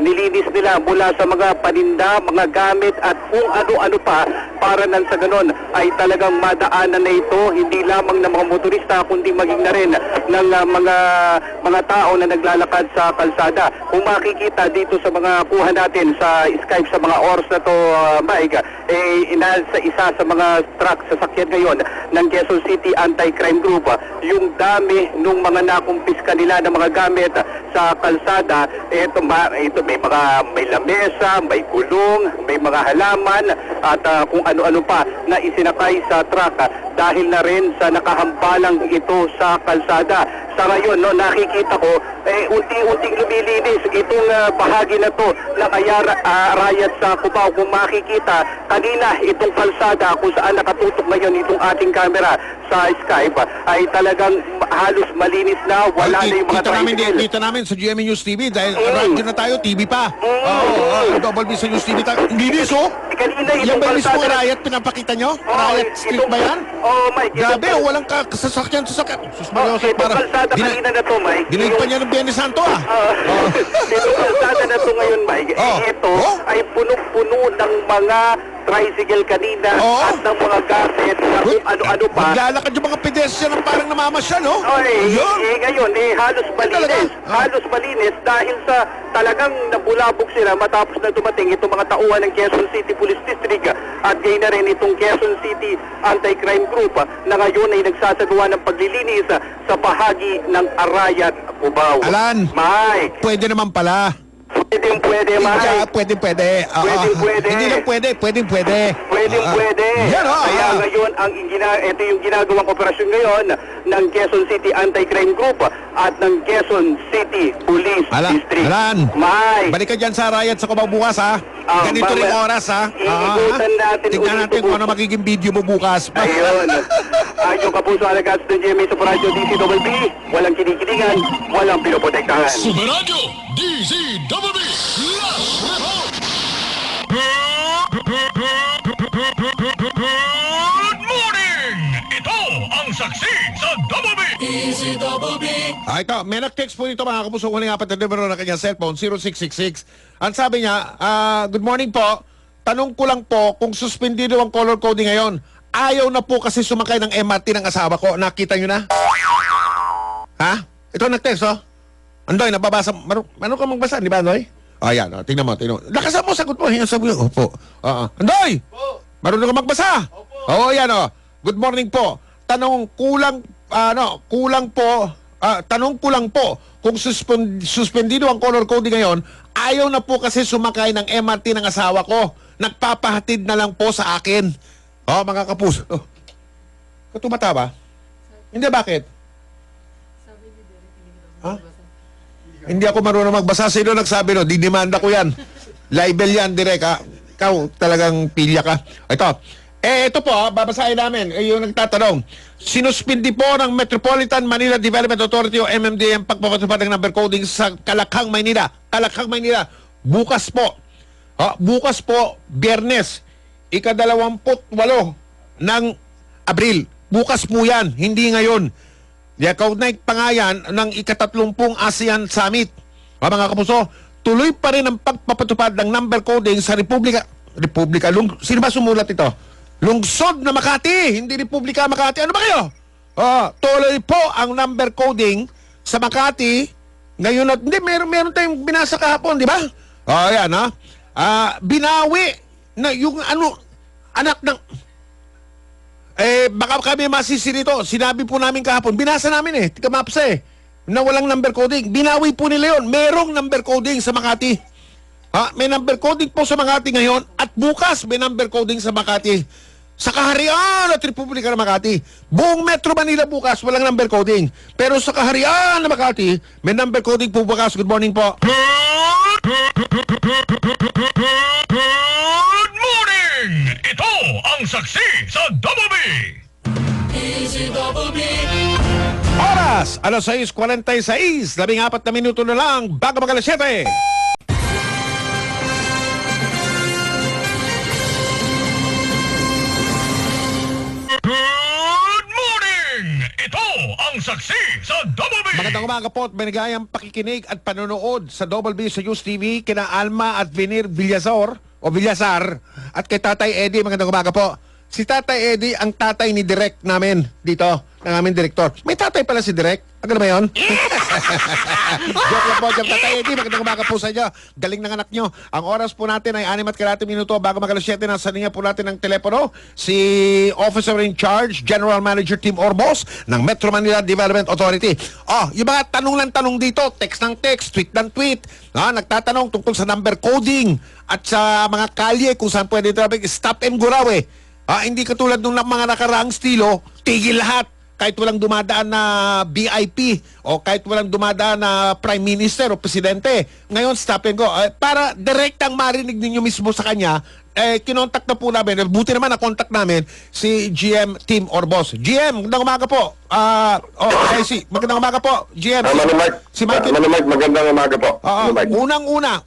nilinis nila mula sa mga paninda, mga gamit at kung ano-ano pa para nang sa ganon ay talagang madaanan na ito hindi lamang ng mga motorista kundi maging na rin ng mga tao na naglalakad sa kalsada. Kung makikita dito sa mga kuha natin sa Skype sa mga oras na to, Mike, sa isa sa mga truck sasakyan ngayon ng Quezon City Anti-Crime Group, yung dami nung mga nakumpiska nila ng mga gamit sa kalsada. Ito may lamesa, may gulong, may mga halaman at kung ano-ano pa na isinakay sa truck dahil na rin sa nakahambalang ito sa kalsada. Sa ngayon, nakikita ko, unti-unting lumilinis itong bahagi na to ng Arayat sa Cubao. Kung makikita, kanina itong kalsada kung saan nakatutok ngayon itong ating camera sa Skype ay talagang halos malinis na, wala na yung mga tricycle. Kita namin sa GMA News TV dahil radyo na tayo, TV pa. Double B sa News TV tayo. Linis, oh! Kanina Yan itong ba yung mismo kalsada... Arayat pinapakita nyo? Arayat Street ba yan? Mike. Grabe, walang sasakyan. Sus Mariosep, Itong kalsada kanina na to, Mike. Dinaig pa niya ng Biyernes Santo, ah. Itong kalsada na to ngayon, Mike. Ito ay punong-puno ng mga tricycle kanina at ng mga gamit na kung ano-ano pa. Maglalakad yung mga pedestrian ng parang namamasyal, no? Ngayon, halos malinis. Halos malinis dahil sa talagang nabulabog sila matapos na dumating itong mga tauhan ng Quezon City Police District at gayon na rin itong Quezon City Anti-Crime Group na ngayon ay nagsasagawa ng paglilinis sa bahagi ng Arayat, Cubao. Alan, Mike, pwede naman pala. Pwede, Mike. Pwede. Hindi lang pwede. Pwede. Kaya ngayon, ito yung ginagawang operasyon ngayon ng Quezon City Anti-Crime Group at ng Quezon City Police District. Alan, Mike. balik ka dyan sa Arayat sa Cubao bukas, ha? Ganito rin oras, ha? Iigutan natin Tingnan ulit natin po. kung ano magiging video mo bukas. Ayun. Ayon kapuso alagas ng GMA Super Radio DCWB, walang kinikilingan, walang pinoprotektahan. Super Radio DZWB Last Report. Good morning! Ito ang saksi sa Double B. Ito, may nag-text po dito mga kapuso, huling apat na numero ng kanyang cellphone, 0666. Ang sabi niya, good morning po. Tanong ko lang po kung suspendido ang color coding ngayon. Ayaw na po kasi sumakay ng MRT ng asawa ko. Nakita niyo na? Ha? Ito nag-text, oh. Andoy, nababasa. Ano ka magbasa, di ba, Andoy? Oh, yan. Oh, tingnan mo, tingnan mo. Lakasan mo, sagot mo. Yan, sabi ko, opo. Andoy! Marunong ka magbasa? Opo. Oo, yan, oh. Good morning po. Tanong ko lang po kung suspendido ang color coding ngayon, ayaw na po kasi sumakay ng MRT ng asawa ko. Nagpapahatid na lang po sa akin. Oh, mga kapuso. Oh. Katumata ba? Hindi, bakit? Ha? Hindi ako marunong magbasa. Sino nagsabi no? Didemanda ko yan. Libel yan, direct, ha? Ikaw talagang pilya ka. Ito. Ito po, babasahin namin. Yung nagtatanong. Sinuspindi po ng Metropolitan Manila Development Authority o MMDA ang pagpapatupad ng number coding sa Kalakhang, Maynila. Kalakhang, Maynila. Bukas po. Bukas po, Biyernes, ika-28 ng Abril. Bukas po yan, hindi ngayon. Kaugnay pa nga yan ng ika-30 ASEAN Summit. Mga kapuso, tuloy pa rin ang pagpapatupad ng number coding sa sino ba sumulat ito? Lungsod na Makati, hindi Republika Makati. Ano ba kayo? Tuloy po ang number coding sa Makati. Ngayon at hindi, meron tayong binasa kahapon, di ba? Yan, ha? Binawi na yung anak ng baka kami masisirito. Sinabi po namin kahapon, binasa namin tika mapsa na walang number coding. Binawi po nila yun. Merong number coding sa Makati. May number coding po sa Makati ngayon at bukas may number coding sa Makati. Sa Kaharian at Republika ng Makati. Buong Metro Manila bukas walang number coding. Pero sa Kaharian ng Makati, may number coding po bukas. Good morning po. Good morning! Ito ang saksi sa Double B. Oras, alas 6:46, 14 na minuto na lang bago mag alas 7. Good morning! Ito ang saksi sa Double B. Magandang umaga po at binigayang pakikinig at panonood sa Double B sa News TV kina Alma at Vinir Villasor at kay Tatay Eddie. Magandang umaga po. Si Tatay Eddie ang tatay ni Direk namin dito, ng aming direktor. May tatay pala si Direk. Ano ba yun? Joke lang po, Tatay Eddie. Magandang umaga po sa inyo. Galing ng anak nyo. Ang oras po natin ay 6 minuto bago mag-alas 7. Nasa linya po natin ng telepono si Officer in Charge, General Manager Tim Orbos ng Metro Manila Development Authority. Yung mga tanong lang tanong dito, text ng text, tweet ng tweet. Nagtatanong tungkol sa number coding at sa mga kalye kung saan pwede traffic. Stop and go raw hindi katulad nung mga nakaraang estilo, tigil lahat. Kahit walang dumadaan na BIP o kahit walang dumadaan na Prime Minister o Presidente. Ngayon, stop and go. Para direktang marinig ninyo mismo sa kanya, kinontak na po namin. Buti naman na-contact namin si GM Tim Orbos. GM, magandang umaga po. Magandang umaga po. GM. Si Mike. Mike, magandang umaga po.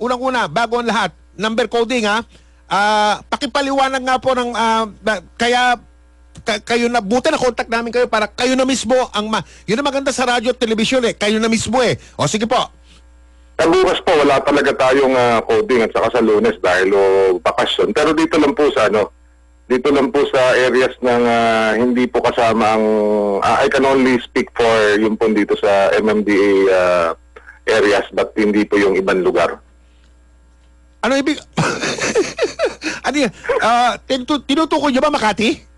Unang-una, bago ang lahat, number coding pakipaliwanag nga po ng kayo na buti na contact namin kayo para kayo na mismo yun ang maganda sa radyo at telebisyon kayo na mismo sige po. Sa bukas po wala talaga tayong coding at saka sa Lunes dahil bakasyon. Pero dito lang po sa areas ng hindi po kasama ang I can only speak for yung po dito sa MMDA areas but hindi po yung ibang lugar. Ano ibig? Ano yan? Tinutukoy niyo ba Makati?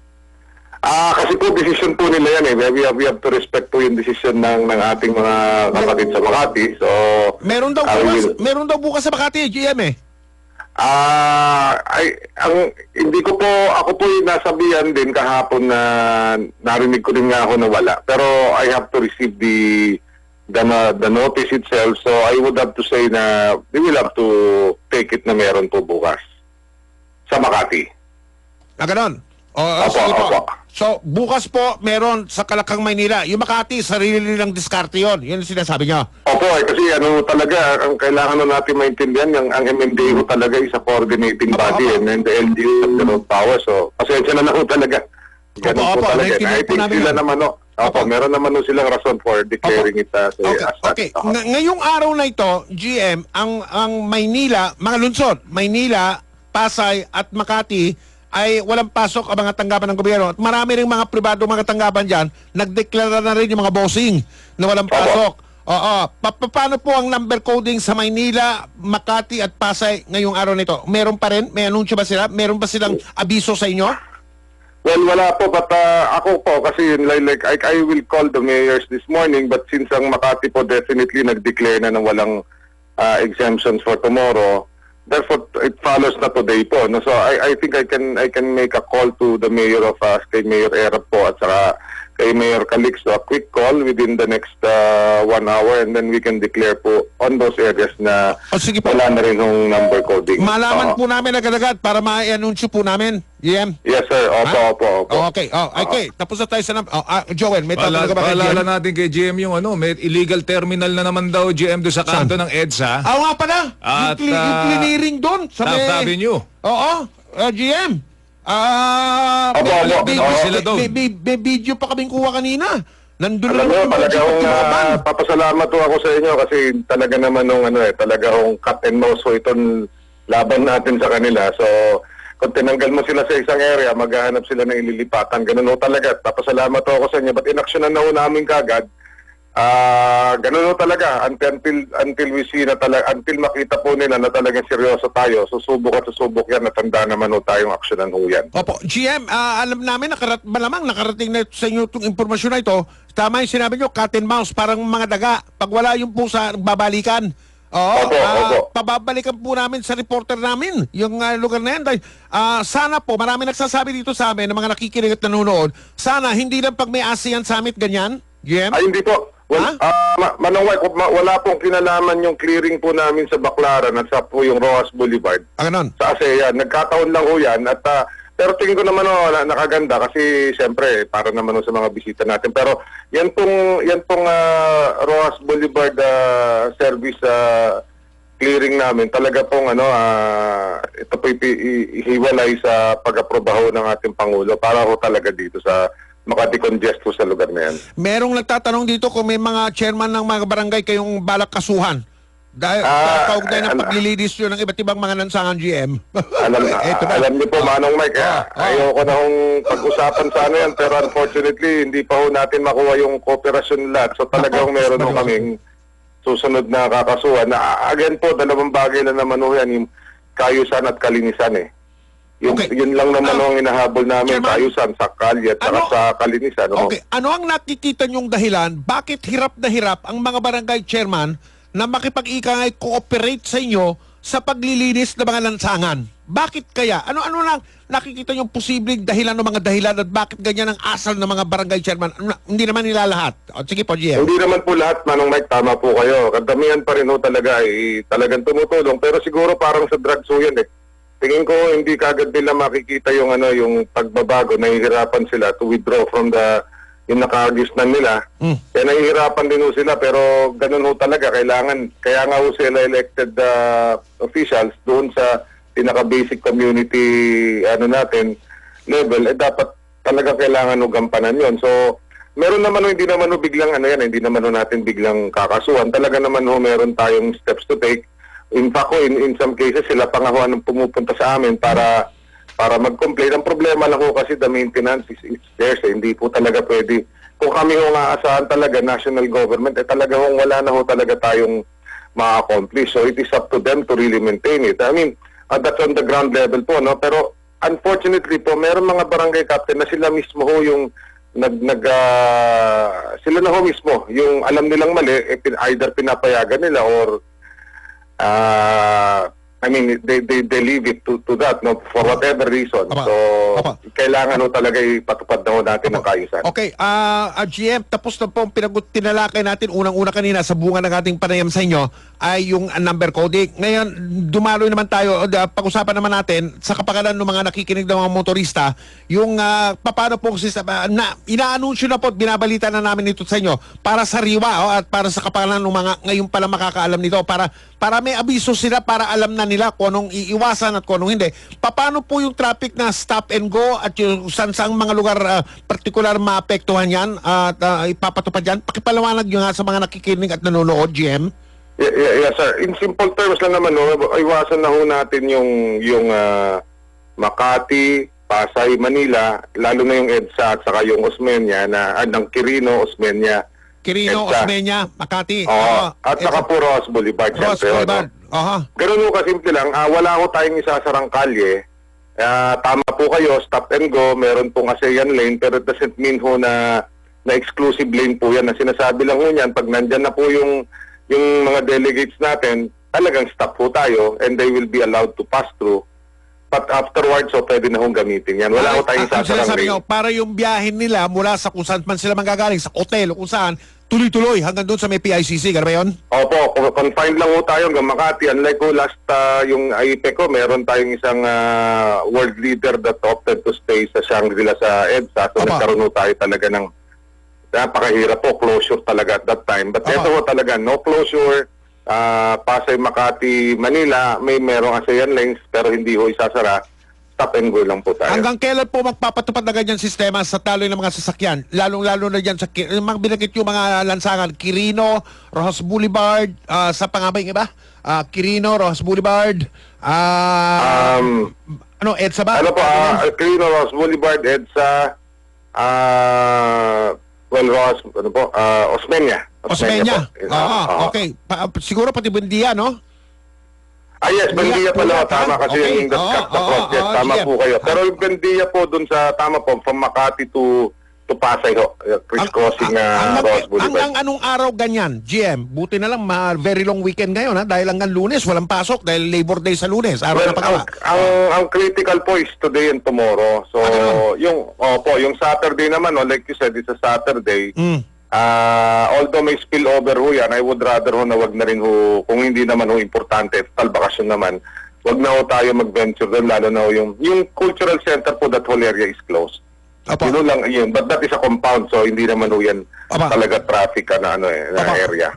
Kasi po decision po nila yan We have to respect po yung decision ng ating mga kapatid sa Makati. So meron daw bukas sa Makati, GM hindi ko po ako po nasabihan din kahapon na narinig ko din nga ako na wala. Pero I have to receive the notice itself. So I would have to say na we will have to take it na meron po bukas. sa Makati. Ganon. Opo, Sige po. opo. So, bukas po, meron sa Kalakang, Maynila. Yung Makati, sarili nilang diskarte yun. Yun ang sinasabi nyo. Opo, kasi talaga, ang kailangan natin maintindihan, ang MMDA talaga is a coordinating body and the LGU has the road power. So, pasensya na ho talaga. Ganun Opo, po talaga. naintindihan I po think namin sila yun. naman, Opo. meron naman silang rason for declaring it as Okay. Ngayong araw na ito, GM, ang Maynila, mga lungsod, Maynila, Pasay at Makati ay walang pasok ang mga tanggapan ng gobyerno. At marami ring mga pribado mga tanggapan dyan, nagdeklara na rin yung mga bossing na walang pasok. Oo. Paano po ang number coding sa Maynila, Makati at Pasay ngayong araw nito? Meron pa rin? May anunsyo ba sila? Meron ba silang abiso sa inyo? Well, wala po, but ako po, kasi like I will call the mayors this morning, but since ang Makati po definitely nag-declare na ng walang exemptions for tomorrow, therefore it follows na today po. No? So I think I can make a call to the mayor of kay Mayor Erap po at saka kay Mayor Calixto, a quick call within the next 1 hour, and then we can declare po on those areas na Sige po. wala na rin yung number coding. Malaman Oo. po namin agad-agad para ma-anunsyo po namin. GM? Yes sir, opo. Okay. Okay. Tapos na tayo sa Joel, may tatanong ka ba kay Paalala GM? natin kay GM yung may illegal terminal na naman daw GM doon sa kanto ng EDSA. Nga pala. At, yung clearing doon sa Taft may... Avenue. Oo. GM. Opo. Sila doon. May video pa kaming kuha kanina. Nandun Alam lang mo, yung mga talagang pagkakaban. papasalamat po ako sa inyo kasi talaga naman talagang cut and mouse po itong laban natin sa kanila. So, kung tinanggal mo sila sa isang area, maghahanap sila ng ililipatan. Ganun ho talaga. Papasalamat po ako sa inyo. But inaksyonan na ho namin kagad. Ganun ho talaga. Until we see na talaga, until makita po nila na talagang seryoso tayo, susubok at susubok yan, natanda naman ho tayong aksyonan ho yan. Opo. GM, alam namin, malamang nakarating na sa inyo itong impormasyon na ito. Tama yung sinabi nyo, cat and mouse, parang mga daga. Pag wala yung pusa, nagbabalikan. Oo, Opo. pababalikan po namin sa reporter namin yung lugar na yan. Dahil, sana po, marami nagsasabi dito sa amin ng mga nakikinig at nanonood, sana hindi lang pag may ASEAN Summit ganyan, GM? Ay, hindi po. Manong White, wala pong kinalaman yung clearing po namin sa Baclaran at sa po yung Rojas Boulevard. Ganon. Sa ASEAN, nagkataon lang ho yan. At, pero tingin ko naman nakaganda kasi siyempre para naman sa mga bisita natin. Pero yan pong Rojas Boulevard service clearing namin. Talaga pong ito po ihiwalay sa pag-aprobaho ng ating Pangulo para ho talaga dito sa makadecongest po sa lugar na yan. Merong nagtatanong dito kung may mga chairman ng mga barangay kayong balak kasuhan. Dahil kaugnay ng paglilinis nyo ng iba't ibang mga lansangan GM. Alam niyo po, Manong Mike, ayoko na hong pag-usapan sana yan, pero unfortunately, hindi pa ho natin makuha yung cooperasyon lahat. So talagang meron ho kaming susunod na kakasuhan. Na, again po, dalawang bagay na naman ho yan, yung kayusan at kalinisan eh. Yun lang naman ho ang hinahabol namin, Chairman, kayusan sa kalye at saka sa kalinisan. Okay, ano ang nakikita nyong dahilan? Bakit hirap na hirap ang mga barangay chairman na makipag-ikangay cooperate sa inyo sa paglilinis ng mga lansangan? Bakit kaya? Ano lang nakikita nyong posibleng dahilan ng mga dahilan at bakit ganyan ang asal ng mga barangay chairman? Hindi naman nila lahat. Sige po, GM. Hindi naman po lahat, Manong Mike, tama po kayo. Kadamihan pa rin ho talaga ay talagang tumutulong. Pero siguro parang sa drugs ho yan eh. Tingin ko hindi kagad nila makikita yung yung pagbabago, nahihirapan sila to withdraw from yung nakagisnan nila. Kaya nahihirapan din ho sila pero ganun ho talaga kailangan. Kaya nga ho sila elected officials doon sa pinaka-basic community natin level dapat talaga kailangan ho gampanan yon. So meron naman ho, hindi naman ho biglang hindi naman ho natin biglang kakasuhan. Talaga naman ho meron tayong steps to take. In fact, in some cases, sila pa nga ho anong pumupunta sa amin para mag-complain. Ang problema lang ho kasi the maintenance is there. So, hindi po talaga pwede. Kung kami ho aasahan talaga, national government, talaga ho wala na ho talaga tayong ma-accomplish. So, it is up to them to really maintain it. I mean, that's on the ground level po, no? Pero, unfortunately po, meron mga barangay captain na sila mismo ho yung sila na ho mismo, yung alam nilang mali, either pinapayagan nila or I mean, they leave it to that, no, for whatever reason. Apa. So, Apa. kailangan talaga ipatupad na natin ng kaayusan. Okay, GM, tapos na po ang tinalakay natin unang-una kanina sa bunga ng ating panayam sa inyo ay yung number coding. Ngayon, dumaloy naman tayo, pag-usapan naman natin sa kapakanan ng mga nakikinig ng mga motorista, yung paano po na inaanunsyo na po at binabalita na namin ito sa inyo para sa riwa at para sa kapakanan ng mga ngayon pala makakaalam nito para may abiso sila para alam na nila kung anong iiwasan at kung anong hindi. Paano po yung traffic na stop and go at yung saan mga lugar partikular maapektuhan yan at ipapatupad yan? Pakipaliwanag nyo nga sa mga nakikinig at nanonood, GM. Yes, sir. In simple terms lang naman, no, iwasan na ho natin yung Makati, Pasay, Manila, lalo na yung EDSA at saka yung Osmeña ng Quirino, Osmeña. Quirino, EDSA. Osmeña, Makati. At saka po Ross Boulevard. Ross syempre, Boulevard. Ganun ho kasimple lang. Wala ho tayong isasarang kalye. Tama po kayo, stop and go. Meron pong ASEAN lane, pero it doesn't mean ho na exclusive lane po yan. Na sinasabi lang ho yan, pag nandyan na po yung mga delegates natin, talagang stop po tayo and they will be allowed to pass through. But afterwards, pwede na hong gamitin yan. Wala ho tayong isasarang lane. Para yung biyahin nila mula sa kung saan man sila manggagaling, sa hotel o kung saan, tuloy-tuloy hanggang doon sa may PICC. Gano'n ba yun? Opo, confined lang ho tayo hanggang Makati. Unlike ho last yung AIPEC ko, meron tayong isang world leader that opted to stay sa Shangri-La sa EDSA. So nagkaroon ho tayo talaga ng napakahirap po, closure talaga at that time. But ito ho talaga, no closure. Pasay, Makati, Manila, merong ASEAN lanes pero hindi ho isasara. Stop and go lang po tayo. Hanggang kailan po magpapatupad na ganyan sistema sa taloy ng mga sasakyan? Lalong-lalo na dyan sa binagit yung mga lansangan, Quirino, Rojas Boulevard, sa pangabay iba? Quirino, Rojas Boulevard, EDSA ba? Quirino, Rojas Boulevard, EDSA, Osmeña. Osmeña. Okay. Siguro pati Buendia, no? Yes, Buendia pala. Tama kasi yung cut across. Yes, tama po kayo. Pero yung Buendia po dun sa, tama po, from Makati to Pasay ho. Crossing Ross Boulevard. Hanggang anong araw ganyan, GM? Buti na lang, very long weekend ngayon, ha? Dahil hanggang Lunes, walang pasok. Dahil Labor Day sa Lunes. Araw na pagawa. Ang critical po is today and tomorrow. So, yung Saturday naman, like you said, it's a Saturday. Although may spillover ho yan, I would rather ho na wag na rin ho, kung hindi naman ho importante, tal bakasyon naman, wag na ho tayo mag-venture doon, lalo na ho yung cultural center po, that whole area is closed. Yun lang yun, but that is a compound, so hindi naman ho yan talaga traffic na area.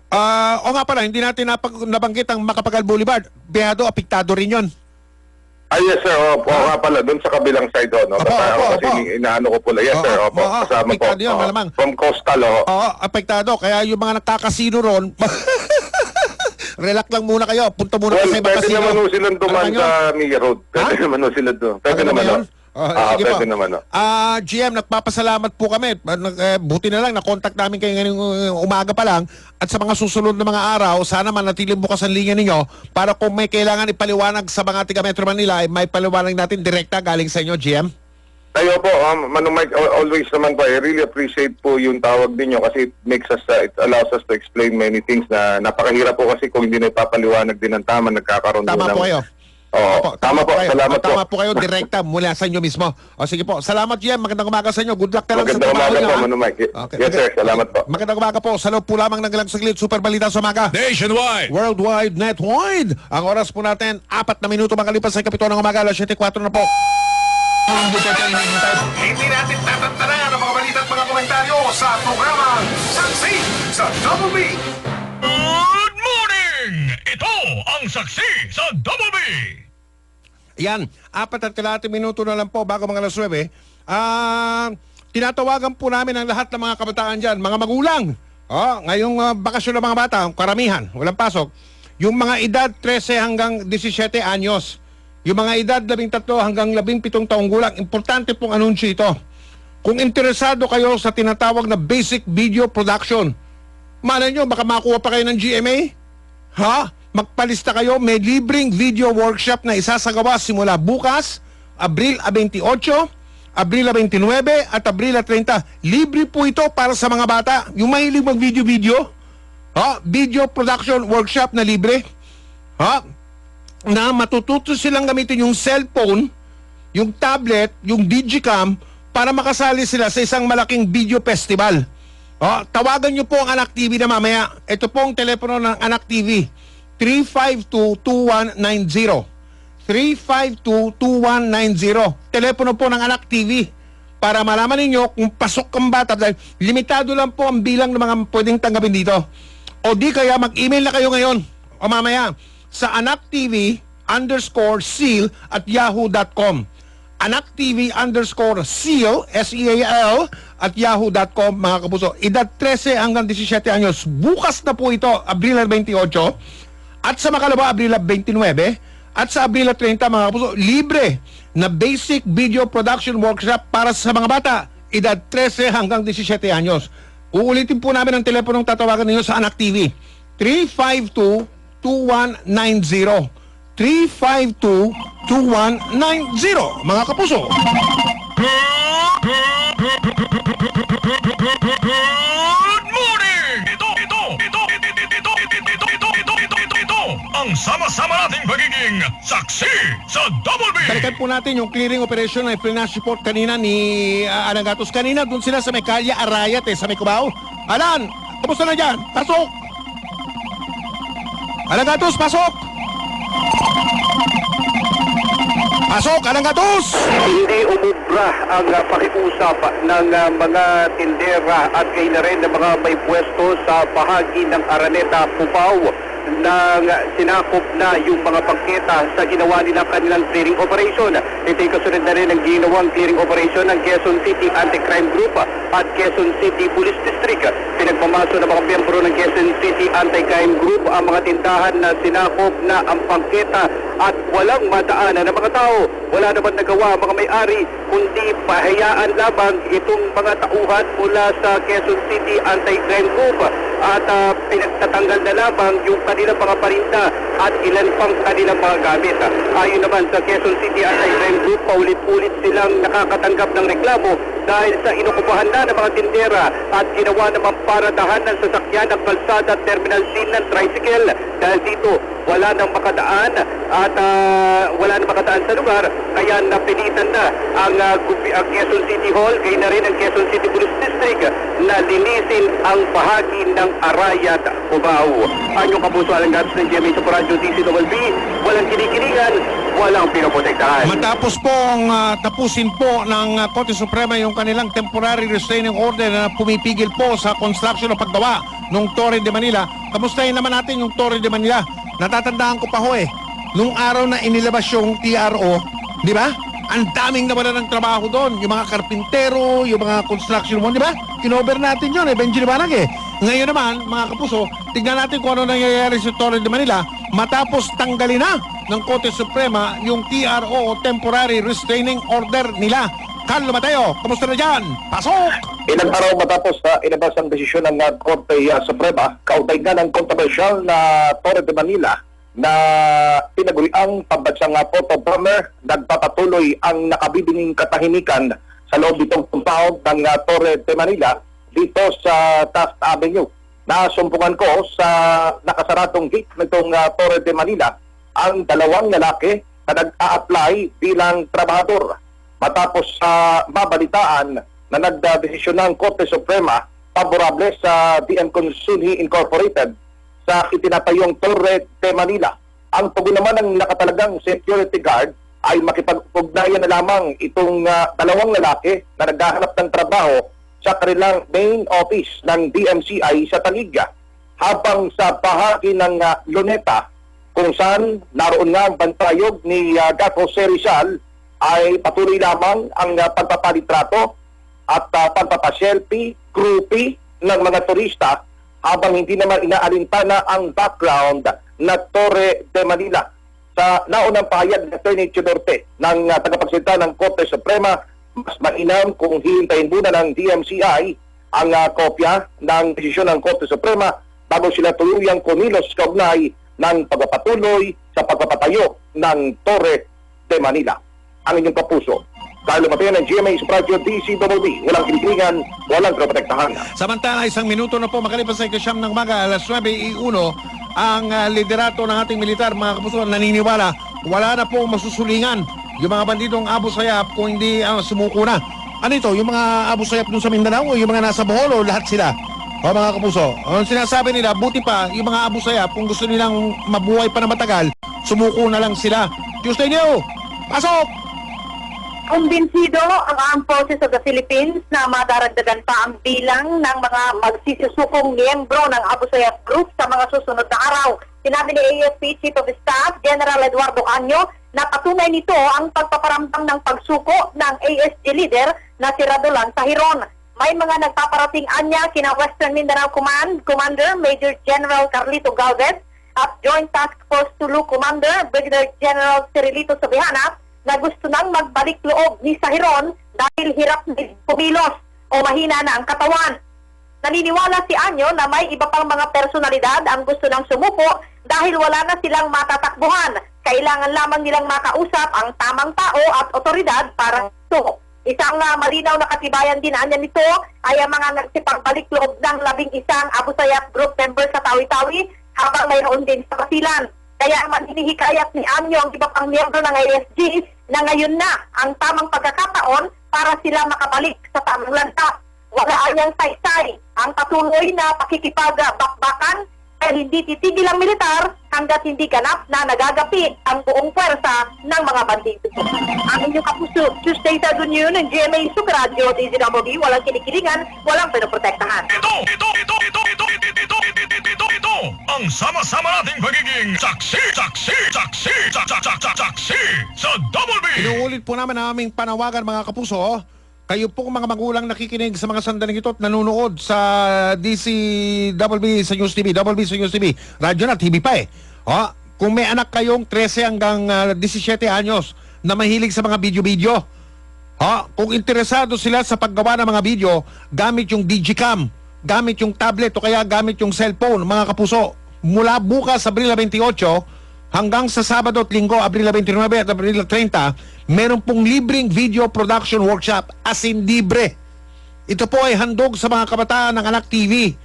O nga pala, hindi natin nabanggit ang Macapagal Boulevard. Biyado, apektado rin yun. Yes sir, nga pala, doon sa kabilang side no. Kasi inaano ko pala. Yes sir, kasama po. Yun, malamang. From coastal apektado. Kaya yung mga nagkakasino ron, relax lang muna kayo. Punta muna sa ibang pwede kasino. naman ho silang duman sa Mia Road. Pwede naman ho sila doon. Pwede naman ho. Sige po. Pwede naman ho. GM, nagpapasalamat po kami. Buti na lang, na-contact namin kayo ngayong umaga pa lang. At sa mga susunod na mga araw, sana manatiling bukas ang linya ninyo para kung may kailangan ipaliwanag sa mga taga Metro Manila, may paliwanag natin direkta galing sa inyo, GM. Tayo po, Manong Mike, always naman po, I really appreciate po yung tawag ninyo kasi it allows us to explain many things na napakahirap po kasi kung hindi na ipapaliwanag din ng tama, nagkakaroon Tama po kayo. Tama po, salamat po. Tama po kayo, direkta mula sa inyo mismo. O sige po, salamat GM, magandang umaga sa inyo. Good luck na lang sa Magandang trabaho umaga nyo. po, Manong Mike. Okay. Yes sir, salamat po. Magandang umaga po. Sa loob po lamang ng ilang saglit, Super Balita sa umaga. Nationwide. Worldwide, netwide. Ang oras po natin, 4 na minuto makalipas sa kapito ng umaga, alas 7:04 na po. Hindi natin tatantanan ang mga balita at mga komentaryo sa programang Saksi sa Double B. Good morning! Ito ang saksi sa Double B. Yan, 4 at kalahati minuto na lang po bago mga alas 9. Tinatawagan po namin ang lahat ng mga kabataan dyan, mga magulang. Ngayong bakasyon ng mga bata, karamihan, walang pasok. Yung mga edad 13 hanggang 17 anyos. Yung mga edad 13 hanggang 17 taong gulang, importante pong anunsyo ito. Kung interesado kayo sa tinatawag na basic video production, malay nyo, baka makuha pa kayo ng GMA? Magpalista kayo, may libreng video workshop na isasagawa simula bukas, Abril 28, Abril 29 at Abril 30. Libre po ito para sa mga bata. Yung mahilig mag-video-video, video production workshop na libre. na matututo silang gamitin yung cellphone, yung tablet, yung digicam para makasali sila sa isang malaking video festival. Tawagan nyo po ang Anak TV na mamaya. Ito po ang telepono ng Anak TV. 352-2190. 352-2190. Telepono po ng Anak TV para malaman ninyo kung pasok ang bata dahil limitado lang po ang bilang ng mga pwedeng tanggapin dito. O di kaya mag-email na kayo ngayon o mamaya sa anaktv_seal@yahoo.com. anaktv_seal SEAL @yahoo.com mga kapuso. Edad 13 hanggang 17 anyos. Bukas na po ito, Abril 28 at sa Makalawa, Abril 29 at sa Abril 30 mga kapuso, libre na basic video production workshop para sa mga bata edad 13 hanggang 17 anyos. Uulitin po namin ang teleponong tatawagan ninyo sa Anak TV. 352-2190. 352-2190 mga kapuso. Good morning! Ito ang sama-sama nating pagiging saksi sa Double B! Balikan po natin yung clearing operation na flash report kanina ni Anagatos. Kanina doon sila sa may Kalya Arayat sa may Cubao. Alan, kamusta na dyan? Pasok! Anagatos, pasok! Pasok, Anagatos! Hindi umubra ang pakiusap ng mga tindera at kayo na rin ng mga may pwesto sa bahagi ng Araneta, Cubao nang sinakop na yung mga pangketa sa ginawa nila kanilang clearing operation. Ito'y kasunod na rin ang ginawang clearing operation ng Quezon City Anti-Crime Group at Quezon City Police District. Pinagmamaso ng mga miyembro ng Quezon City Anti-Crime Group ang mga tindahan na sinakop na ang pangketa at walang madaanan ng mga tao. Wala naman nagawa mga may-ari kundi pahayaan lamang itong mga tauhan mula sa Quezon City Anti-Crime Group at pinagtatanggal na lamang yung kanilang mga parinda at ilan pang kanilang mga gamit. Ayon naman sa Quezon City Anti-Crime Group, paulit-ulit silang nakakatanggap ng reklamo dahil sa inukupahan na ng mga tindera at ginawa namang paradahan ng sasakyan ng kalsada at terminal C ng tricycle. Dahil dito, wala nang makadaan at wala nang makadaan sa lugar, kaya napilitan na ang Quezon City Hall, kaya na rin ang Quezon City Police District na linisin ang bahagi ng Arayat, Cubao. Anyong kapuso Alangatos ng GMA sa Radyo DCWB, walang kinikilingan, walang pinoprotektahan. Matapos pong tapusin po ng Korte Suprema yung kanilang temporary restraining order na pumipigil po sa construction o paggawa ng Torre de Manila, kamustahin naman natin yung Torre de Manila. Natatandaan ko pa ho nung araw na inilabas yung TRO, di ba? Ang daming nawala ng trabaho doon. Yung mga karpintero, yung mga construction mo, di ba? Kinover natin yun, Benji Libanag Ngayon naman, mga kapuso, tignan natin kung ano nangyayari sa Torre de Manila matapos tanggalin na ng Korte Suprema yung TRO o Temporary Restraining Order nila. Carlo Mateo, kamusta na dyan? Pasok! Ilang araw matapos inabas ang desisyon ng Korte Suprema, kaugnay nga ng kontrobersyal na Torre de Manila na pinaguriang pambansang photo bomber, nagpapatuloy ang nakabibinging katahimikan sa loob nitong compound ng Torre de Manila dito sa Taft Avenue. Nasumpungan ko sa nakasaratong gate nitong Torre de Manila ang dalawang lalaki na nag-a-apply bilang trabahador matapos mabalitaan na nagdesisyon ng Korte Suprema favorable sa DM Consunji Incorporated sa itinatayong Torre de Manila. Ang tugon naman ng nakatalagang security guard ay makipag-ugnayan na lamang itong dalawang lalaki na naghahanap ng trabaho sa kanilang main office ng DMCI sa Taligga. Habang sa bahagi ng Luneta, kung saan naroon nga ang bantayog ni Gat Jose Rizal, ay patuloy lamang ang pagpapalitrato at pagpapaselfie, groupie ng mga turista habang hindi naman inaalintana ang background na Torre de Manila. Sa naunang pahayag ng Attorney Chidorte ng tagapagsalita ng Korte Suprema, mas mainam kung hihintayin muna ng DMCI ang kopya ng desisyon ng Korte Suprema bago sila tuluyang kumilos kaugnay ng pagpapatuloy sa pagpapatayo ng Torre de Manila. Ang inyong kapuso, Carlo Mateo ng GMA sa Radyo DCWB. Walang kinikilingan, walang protektahan. Samantala, 1 minuto na po makalipas sa ikasyam ng umaga, alas 9:01, ang liderato ng ating militar, mga kapuso, naniniwala wala na po masusulingan yung mga bandidong Abu Sayyaf kung hindi sumuko na. Ano ito? Yung mga Abu Sayyaf dun sa Mindanao o yung mga nasa Bohol o lahat sila? O mga kapuso, ang sinasabi nila, buti pa yung mga Abu Sayyaf, kung gusto nilang mabuhay pa na matagal, sumuko na lang sila. Tuesday New, pasok! Kumbinsido ang Armed Forces of the Philippines na madaragdagan pa ang bilang ng mga magsisusukong miyembro ng Abu Sayyaf Group sa mga susunod na araw. Sinabi ni AFP Chief of Staff General Eduardo Año na patunay nito ang pagpaparamdam ng pagsuko ng ASG leader na si Radulan Tahiron. May mga nagpaparating anya kina Western Mindanao Command Commander Major General Carlito Galvez at Joint Task Force Tulu Commander Brigadier General Cirilito Sobihana na gusto nang magbalik loob ni Tahiron dahil hirap din kumilos o mahina na ang katawan. Naniniwala si Anyo na may iba pang mga personalidad ang gusto nang sumuko dahil wala na silang matatakbuhan. Kailangan lamang nilang makausap ang tamang tao at otoridad para ito. Isang malinaw na katibayan din anya nito ay ang mga nagsipagbalik loob ng 11 Abu Sayyaf Group members sa Tawi-Tawi habang mayroon din sa Basilan. Kaya maninihikayat ni Anyo ang iba pang miyembro ng ASG na ngayon na ang tamang pagkakataon para sila makabalik sa tamang landas. Wala anyang saysay ang patuloy na pakikipag-bakbakan dahil hindi titigil ang militar hanggat hindi ganap na nagagapit ang buong pwersa ng mga bandido. Ang inyong kapuso, Tuesday sa Dunyo ng GMA Super Radio, DZWB, walang kinikilingan, walang pinoprotektahan. Ito ang sama-sama nating pagiging saksi sa Double B. Inuulit po naman ang aming panawagan, mga kapuso. Kayo po mga magulang nakikinig sa mga sandaling ito at nanonood sa DCWB sa News TV, WB sa News TV, radyo na, TV pa eh. Kung may anak kayong 13 hanggang 17 anyos na mahilig sa mga video-video, kung interesado sila sa paggawa ng mga video, gamit yung Digicam, gamit yung tablet o kaya gamit yung cellphone, mga kapuso, mula bukas Abril 28 hanggang sa Sabado at Linggo, Abril 29 at Abril 30, meron pong libreng video production workshop, as in libre. Ito po ay handog sa mga kabataan ng Anak TV.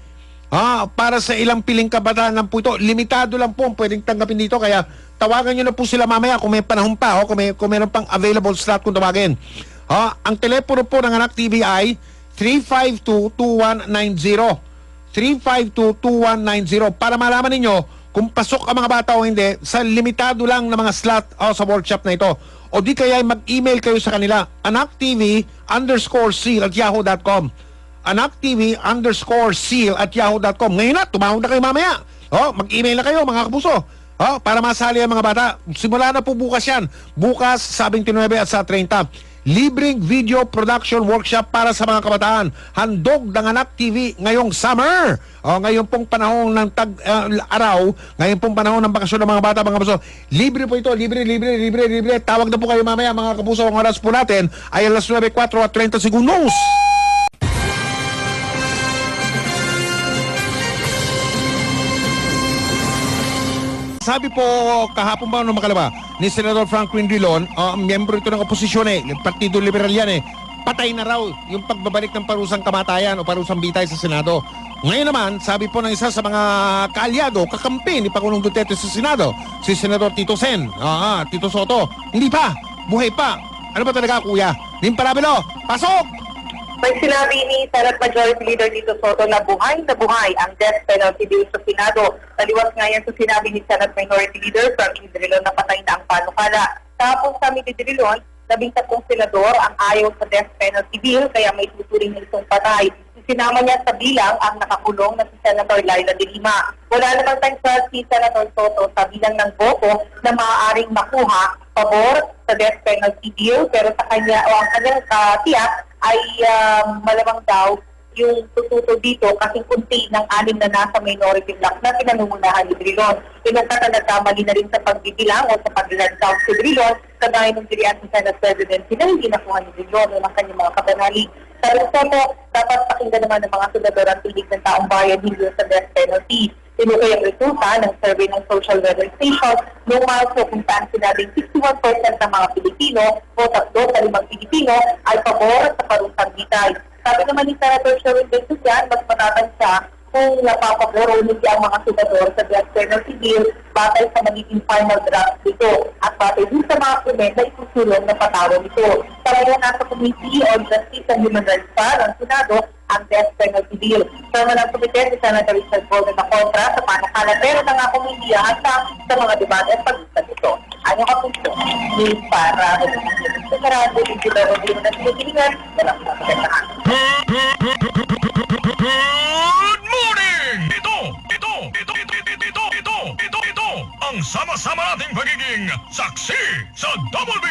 Para sa ilang piling kabataan lang po ito. Limitado lang po ang pwedeng tanggapin dito. Kaya tawagan nyo na po sila mamaya kung may panahon pa, kung meron pang available slot kung tawagin. Ang telepono po ng Anak TV ay 352-2190. 352-2190 para malaman ninyo kung pasok ang mga bata o hindi sa limitado lang na mga slot sa workshop na ito. O di kaya mag-email kayo sa kanila, anaktv_seal@yahoo.com. anaktv_seal@yahoo.com. Ngayon na, tumawag na kayo mamaya. Mag-email na kayo, mga kapuso. Para masali ang mga bata. Simula na po bukas yan. Bukas sa 29 at sa 30. Libreng video production workshop para sa mga kabataan. Handog ng Anak TV ngayong summer. Ngayon pong panahon ng araw, ngayon pong panahon ng bakasyon ng mga bata, mga kapuso. Libre po ito, libre. Tawag na po kayo mamaya, mga kapuso. Ang oras po natin ay alas 9:04 at 30 segundos. Sabi po kahapon ba nung makalaba ni Senador Franklin Drilon, miyembro ito ng oposisyon Partido Liberal yan patay na raw yung pagbabalik ng parusang kamatayan o parusang bitay sa Senado. Ngayon naman, sabi po ng isa sa mga kaalyado, kakampi ni Pangulong Duterte sa Senado, si Senador Tito Sen, Tito Soto, hindi pa, buhay pa. Ano ba talaga, kuya? Nimparabelo, pasok! May sinabi ni Senate Majority Leader Tito Soto na buhay ang death penalty bill sa Senado. Taliwas nga yan sa sinabi ni Senate Minority Leader Franklin Drilon na patay na ang panukala. Tapos sabi ni Drilon, 13 senador ang ayaw sa death penalty bill kaya may tuturing nitong patay. Sinama niya sa bilang ang nakakulong na si Senator Laila de Lima. Wala namang tangsa si Senator Soto sa bilang ng boto na maaaring makuha pabor sa death penalty bill pero sa kanya o ang kanyang tiyak ay malamang daw yung tututo dito kasi kunti ng 6 na nasa minority block na pinanungunahan ni Drilon. Inungkat na nagkamali na rin sa pagbibilang o sa pag-land count si Drilon kagaya ng dirian ng Senate President na hindi nakuha ni Drilon o ng kanyang mga kapanalig. Sa Soto, dapat pakinggan naman ng mga senador ang tinig ng taong bayan hindi sa death penalty. Tinukay ang resulta ng survey ng Social Weather Station noong Marso kung saan sinabing 61% ng mga Pilipino o 3 sa 5 Pilipino ay pabor sa parusang bitay. Sabi naman ni Senator Sherwin Bensusian, mas matatansya kung napapaglaro nito ang mga senador sa death penalty bill batay sa magiging final draft nito at batay din sa mga komento na isusulong na patawag nito. Talaga nasa Committee on Justice and Human Rights pa ng Senado ang death penalty bill. Sama ng komite si Senator Richard Golden na kontra sa panakala pero na nga kumidiya sa mga debate at pag-isip nito. Ano ka punto? News para sa sarado dito na hindi mo na sinikilingan walang pagkakaan. Good morning! Ito ang sama-sama nating pagiging saksi sa Double B!